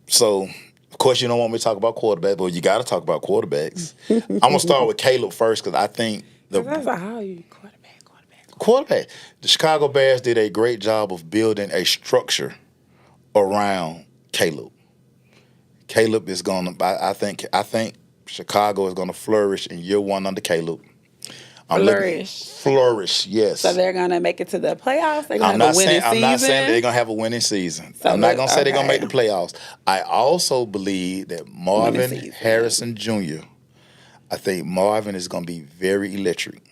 S1: So, of course, you don't want me to talk about quarterbacks, but you got to talk about quarterbacks. I'm gonna start with Caleb first because I think
S2: That's how you quarterback.
S1: quarterback. The Chicago Bears did a great job of building a structure around Caleb. Caleb is gonna. I think Chicago is gonna flourish in year one under Caleb. Flourish. Yes.
S2: So they're gonna make it to the playoffs. They're gonna
S1: I'm
S2: have
S1: not
S2: a winning
S1: saying
S2: season.
S1: I'm not saying that they're gonna have a winning season.
S2: So
S1: I'm not gonna say they're gonna
S2: okay.
S1: make the playoffs. I also believe that Marvin
S2: season.
S1: Harrison Jr. I think Marvin is gonna be very electric.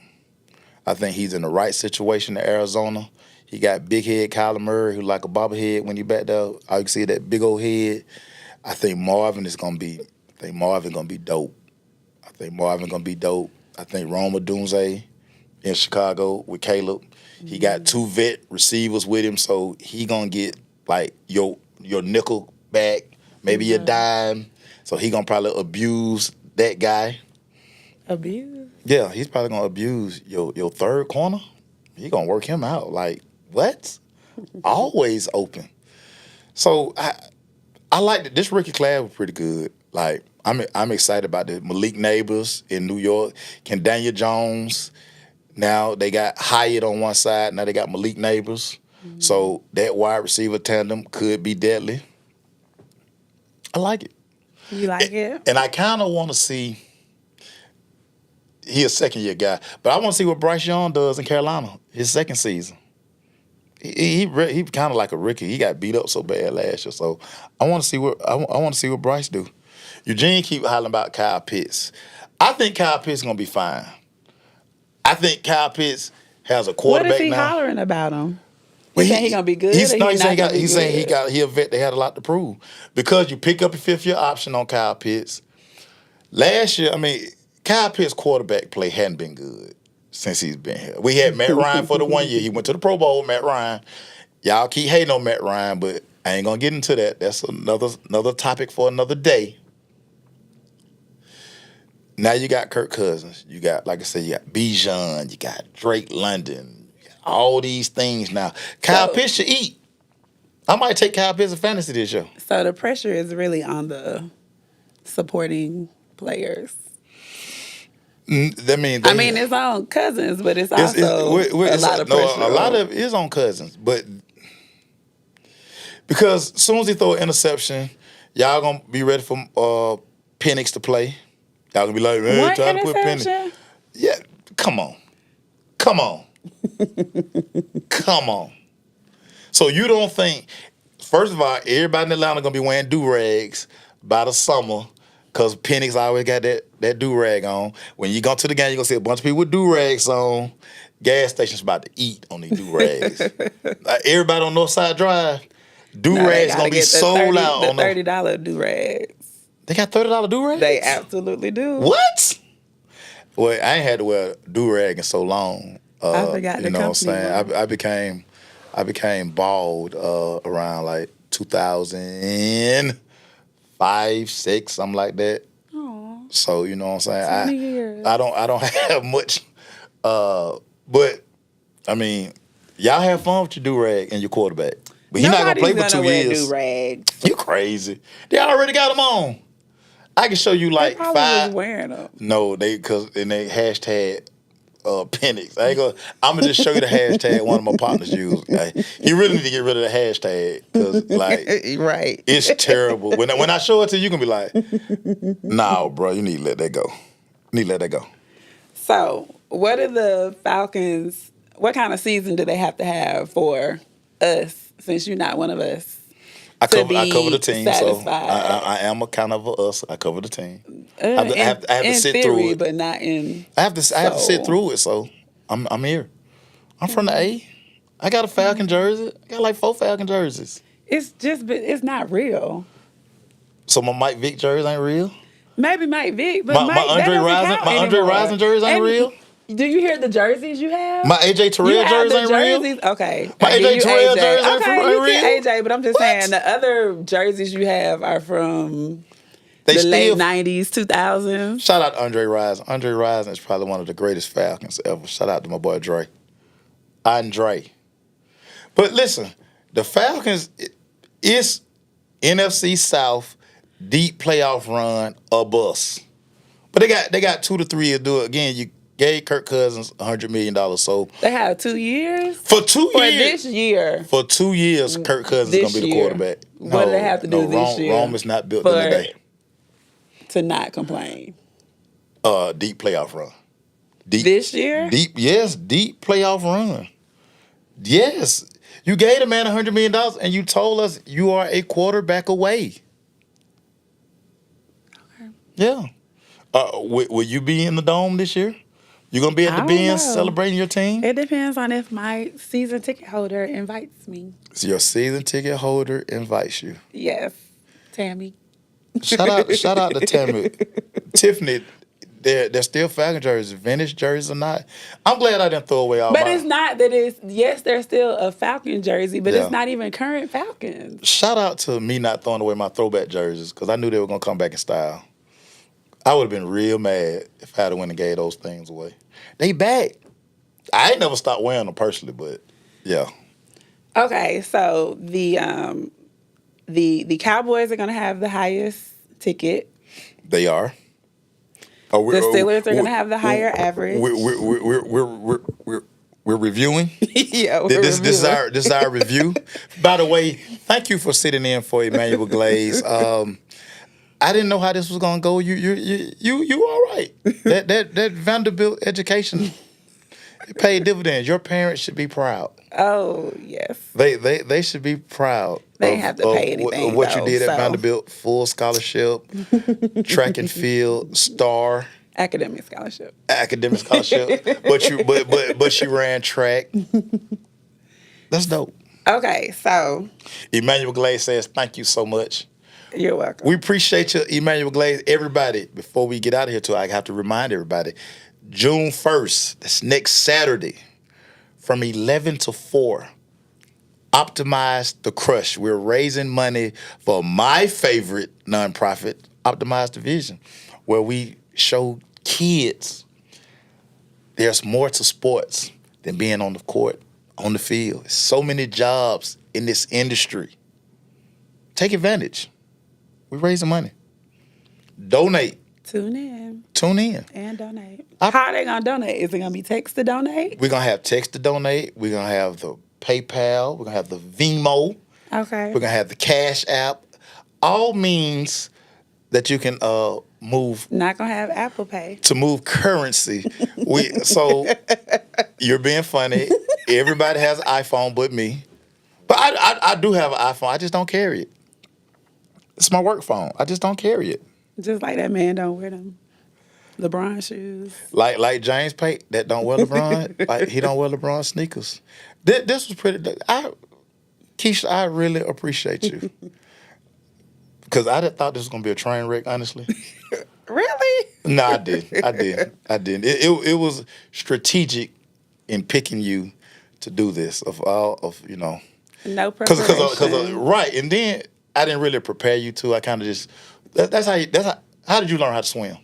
S1: I think he's in the right situation in Arizona. He got big head Kyler Murray, who like a bobblehead when he back there. I can see that big old head. I think Marvin gonna be dope. I think Roma Dunze in Chicago with Caleb. He got two vet receivers with him, so he gonna get like your nickel back, maybe your dime. So he gonna probably abuse that guy.
S2: Abuse.
S1: Yeah, he's probably gonna abuse your third corner. He gonna work him out. Like what? Always open. So I like that. This rookie class was pretty good. Like I'm excited about this. Malik Neighbors in New York, Can Daniel Jones. Now they got Hyatt on one side. Now they got Malik Neighbors. So that wide receiver tandem could be deadly. I like it.
S2: You like it?
S1: And I kind of want to see. He a second year guy, but I want to see what Bryce Young does in Carolina his second season. He kind of like a rookie. He got beat up so bad last year, so I want to see what Bryce do. Eugene keep hollering about Kyle Pitts. I think Kyle Pitts is gonna be fine. I think Kyle Pitts has a
S2: What
S1: quarterback
S2: is he
S1: now.
S2: hollering about him?
S1: Well,
S2: He saying he gonna be good?
S1: He's
S2: or
S1: no,
S2: he
S1: he's
S2: not
S1: saying
S2: gonna be
S1: he's saying
S2: good?
S1: he a vet. They had a lot to prove because you pick up a fifth year option on Kyle Pitts. Last year, I mean, Kyle Pitts' quarterback play hadn't been good since he's been here. We had Matt Ryan for the 1 year. He went to the Pro Bowl, Matt Ryan. Y'all keep hating on Matt Ryan, but I ain't gonna get into that. That's another topic for another day. Now you got Kirk Cousins. You got, like I said, you got Bijan. You got Drake London. You got all these things now. Kyle Pitts should eat. I might take Kyle Pitts in fantasy this year.
S2: So the pressure is really on the supporting players.
S1: That means
S2: I mean, it's on Cousins, but it's also a lot of pressure.
S1: a lot of it is on Cousins, but because as soon as he throw an interception, y'all gonna be ready for Penix to play. Y'all gonna be like, man,
S2: One
S1: try to put Penix.
S2: interception?
S1: Yeah, come on. So you don't think? First of all, everybody in Atlanta gonna be wearing do-rags by the summer. Because Penix always got that do-rag on. When you go to the game, you're going to see a bunch of people with do-rags on. gas stations about to eat on these do-rags. Like, everybody on Northside Drive, do-rags
S2: gotta
S1: gonna be
S2: get
S1: sold out
S2: the
S1: on the...
S2: $30 do rags.
S1: They got $30 do-rags?
S2: They absolutely do.
S1: What? Well, I ain't had to wear a do-rag in so long.
S2: I forgot
S1: you
S2: the
S1: know what I'm
S2: company
S1: saying? I became bald around like 2005, 6, something like that.
S2: Aw,
S1: So you know what I'm saying?
S2: 20 years.
S1: I don't have much, but I mean, y'all have fun with your do-rag and your quarterback. But he's not gonna play for 2 years.
S2: Do rags.
S1: You crazy? They already got them on. I can show you
S2: They
S1: like
S2: probably was
S1: 5.
S2: wearing them.
S1: No, they hashtag Penix. I'm gonna just show you the hashtag one of my partners use. He really need to get rid of the hashtag because like
S2: Right.
S1: it's terrible. When I show it to you, you gonna be like, "Nah, bro, you need to let that go. You need to let that go."
S2: So, what are the Falcons? What kind of season do they have to have for us? Since you're not one of us,
S1: I
S2: to
S1: cover the
S2: be
S1: team,
S2: satisfied.
S1: so I am a kind of a us. I cover the team. I have to
S2: in
S1: sit
S2: theory,
S1: through it.
S2: but not in.
S1: I have to sit
S2: soul.
S1: through it. So I'm here. I'm from the A. I got a Falcon jersey. I got like 4 Falcon jerseys.
S2: It's just, but it's not real.
S1: So my Mike Vick jersey ain't real.
S2: Maybe Mike Vick, but
S1: My
S2: Mike, that
S1: Andre
S2: doesn't
S1: Rison,
S2: count
S1: my Andre
S2: anymore.
S1: Rison jersey ain't
S2: And
S1: real.
S2: Do you hear the jerseys you have?
S1: My AJ Terrell
S2: you have
S1: jersey
S2: the
S1: ain't real.
S2: jerseys. Okay,
S1: My
S2: I give
S1: AJ
S2: you
S1: Terrell
S2: AJ.
S1: jersey ain't
S2: Okay,
S1: real.
S2: you get AJ, but I'm just
S1: What?
S2: saying the other jerseys you have are from
S1: They
S2: the
S1: still
S2: late '90s, 2000s.
S1: shout out to Andre Rison. Andre Rison is probably one of the greatest Falcons ever. Shout out to my boy Dre. Andre. But listen, the Falcons is NFC South deep playoff run a bust. But they got 2 to 3 years to do it. Again, you gave Kirk Cousins $100 million. So
S2: They have 2 years
S1: for 2
S2: for
S1: years.
S2: this year.
S1: For 2 years, Kirk Cousins is
S2: This
S1: gonna be the
S2: year.
S1: quarterback.
S2: What do they have to do this year
S1: Rome is not built in a day.
S2: to not complain?
S1: Deep playoff run. Deep
S2: This year?
S1: Deep playoff run. Yes. You gave the man $100 million and you told us you are a quarterback away.
S2: Okay.
S1: Yeah. Will you be in the dome this year? You gonna be at the
S2: I don't
S1: Benz
S2: know.
S1: celebrating your team?
S2: It depends on if my season ticket holder invites me.
S1: So your season ticket holder invites you.
S2: Yes, Tammy.
S1: Shout out to Tammy. Tiffany, they're still Falcon jerseys, vintage jerseys or not. I'm glad I didn't throw away all
S2: But
S1: my...
S2: it's not that it's, yes, there's still a Falcon jersey, but
S1: Yeah.
S2: it's not even current Falcons.
S1: Shout out to me not throwing away my throwback jerseys because I knew they were gonna come back in style. I would have been real mad if I had went and gave those things away. They back. I ain't never stopped wearing them personally, but yeah.
S2: Okay, so the Cowboys are going to have the highest ticket.
S1: They are.
S2: The Steelers are going to have the higher average.
S1: We're reviewing.
S2: Yeah, we're
S1: This is
S2: reviewing.
S1: our review. By the way, thank you for sitting in for Emmanuel Glaze. I didn't know how this was gonna go. You all right? That Vanderbilt education paid dividends. Your parents should be proud.
S2: Oh, yes.
S1: They should be proud.
S2: They ain't have to pay anything,
S1: Of what you
S2: though,
S1: did at
S2: so.
S1: Vanderbilt, full scholarship, track and field, star,
S2: Academic scholarship.
S1: academic scholarship. but you ran track. That's dope.
S2: Okay, so
S1: Emmanuel Glaze says thank you so much.
S2: you're welcome.
S1: We appreciate you, Emmanuel Glaze. Everybody, before we get out of here, too, I have to remind everybody, June 1st, that's next Saturday, from 11 to 4, Optimize the Crush. We're raising money for my favorite nonprofit, Optimize the Vision, where we show kids there's more to sports than being on the court, on the field. So many jobs in this industry. Take advantage. We're raising money. Donate.
S2: Tune in
S1: Tune in.
S2: and donate. How are they going to donate? Is it going to be text to donate?
S1: We're going to have text to donate. We're going to have the PayPal. We're going to have the Venmo.
S2: Okay.
S1: We're going to have the Cash App. All means that you can move
S2: Not going to have Apple Pay.
S1: to move currency. So you're being funny. Everybody has an iPhone but me. But I do have an iPhone. I just don't carry it. It's my work phone. I just don't carry it.
S2: Just like that man don't wear them LeBron shoes.
S1: Like James Pate that don't wear LeBron. Like he don't wear LeBron sneakers. This was pretty. Keisha, I really appreciate you because I thought this was gonna be a train wreck. Honestly,
S2: Really?
S1: no, I didn't. It was strategic in picking you to do this of all of
S2: No preparation.
S1: because right, and then I didn't really prepare you to. I kind of just how did you learn how to swim?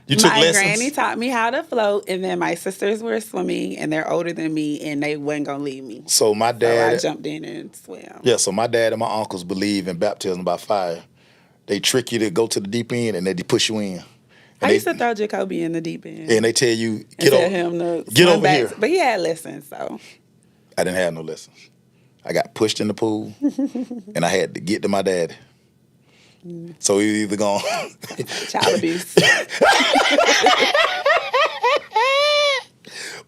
S1: You took
S2: My
S1: lessons.
S2: granny taught me how to float, and then my sisters were swimming, and they're older than me, and they wasn't gonna leave me.
S1: So my
S2: So I
S1: dad,
S2: jumped in and swam.
S1: yeah. So my dad and my uncles believe in baptism by fire. They trick you to go to the deep end, and they push you in.
S2: I
S1: And
S2: used to throw Jacoby in the deep end
S1: and they tell you
S2: and
S1: get
S2: tell
S1: over.
S2: him to
S1: get
S2: swim
S1: over
S2: back.
S1: here.
S2: But he had lessons, so
S1: I didn't have no lessons. I got pushed in the pool, and I had to get to my daddy. So he either gone.
S2: child abuse.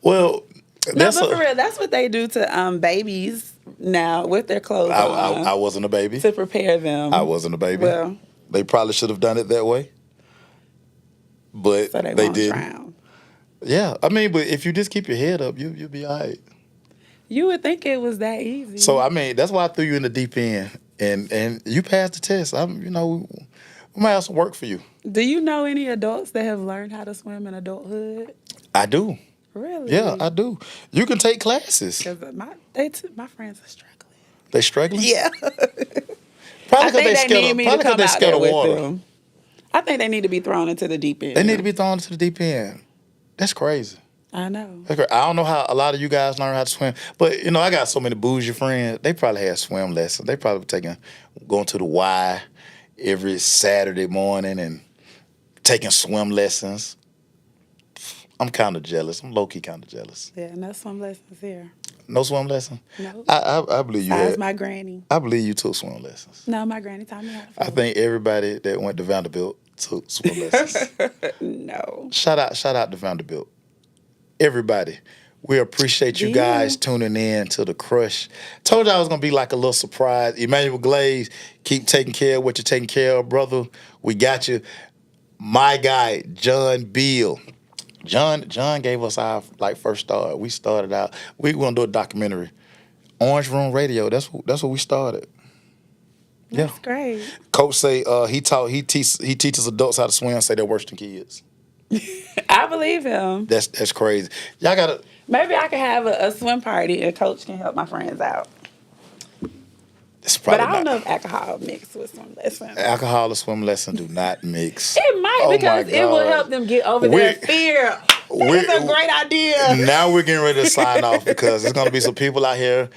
S1: Well,
S2: No,
S1: that's
S2: but for real, that's what they do to babies now with their clothes on
S1: I wasn't a baby.
S2: to prepare them.
S1: I wasn't a baby.
S2: Well,
S1: They probably should have done it that way, but
S2: so they
S1: they
S2: won't
S1: didn't.
S2: drown.
S1: Yeah, I mean, but if you just keep your head up, you'll be all right.
S2: You would think it was that easy.
S1: So I mean, that's why I threw you in the deep end, and you passed the test. We might have some work for you.
S2: Do you know any adults that have learned how to swim in adulthood?
S1: I do.
S2: Really?
S1: Yeah, I do. You can take classes.
S2: Because my friends are struggling.
S1: They struggling.
S2: Yeah.
S1: Probably
S2: I think
S1: because
S2: they need me to come
S1: they
S2: out
S1: scared
S2: there
S1: of
S2: with
S1: water.
S2: them. I think they need to be thrown into the deep end.
S1: They need to be thrown into the deep end. That's crazy.
S2: I know.
S1: I don't know how a lot of you guys learn how to swim, but I got so many bougie friends. They probably had swim lessons. They probably going to the Y every Saturday morning and taking swim lessons. I'm kind of jealous. I'm low key kind of jealous.
S2: Yeah, no swim lessons here.
S1: No swim lesson.
S2: No.
S1: I believe you.
S2: Besides my granny.
S1: I believe you took swim lessons.
S2: No, my granny taught me how to
S1: I
S2: float.
S1: think everybody that went to Vanderbilt took swim lessons.
S2: No.
S1: Shout out to Vanderbilt. Everybody, we appreciate you guys tuning in to The Crush. Told you I was going to be like a little surprise. Emmanuel Glaze, keep taking care of what you're taking care of, brother. We got you. My guy, John Beal. John gave us our first start. We started out, we were going to do a documentary. Orange Room Radio, that's what we started. Yeah.
S2: That's great.
S1: Coach say he teaches adults how to swim, say they're worse than kids.
S2: I believe him.
S1: That's crazy. Y'all gotta.
S2: Maybe I could have a swim party and Coach can help my friends out.
S1: It's
S2: But
S1: probably
S2: I don't know
S1: not.
S2: if alcohol mixed with swim lessons.
S1: Alcohol and swim lessons do not mix.
S2: It might
S1: Oh
S2: because
S1: my
S2: it will
S1: God.
S2: help them get over
S1: We-
S2: their fear. It's a great idea.
S1: Now we're getting ready to sign off because there's gonna be some people out here.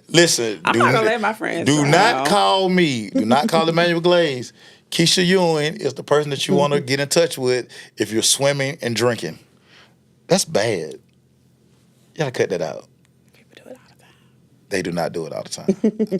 S1: Listen,
S2: I'm not gonna let my friends
S1: do
S2: drown.
S1: not call me. Do not call Emmanuel Glaze. Keisha Ewing is the person that you want to get in touch with if you're swimming and drinking. That's bad. You gotta cut that out.
S2: People do it all the time.
S1: They do not do it all the time.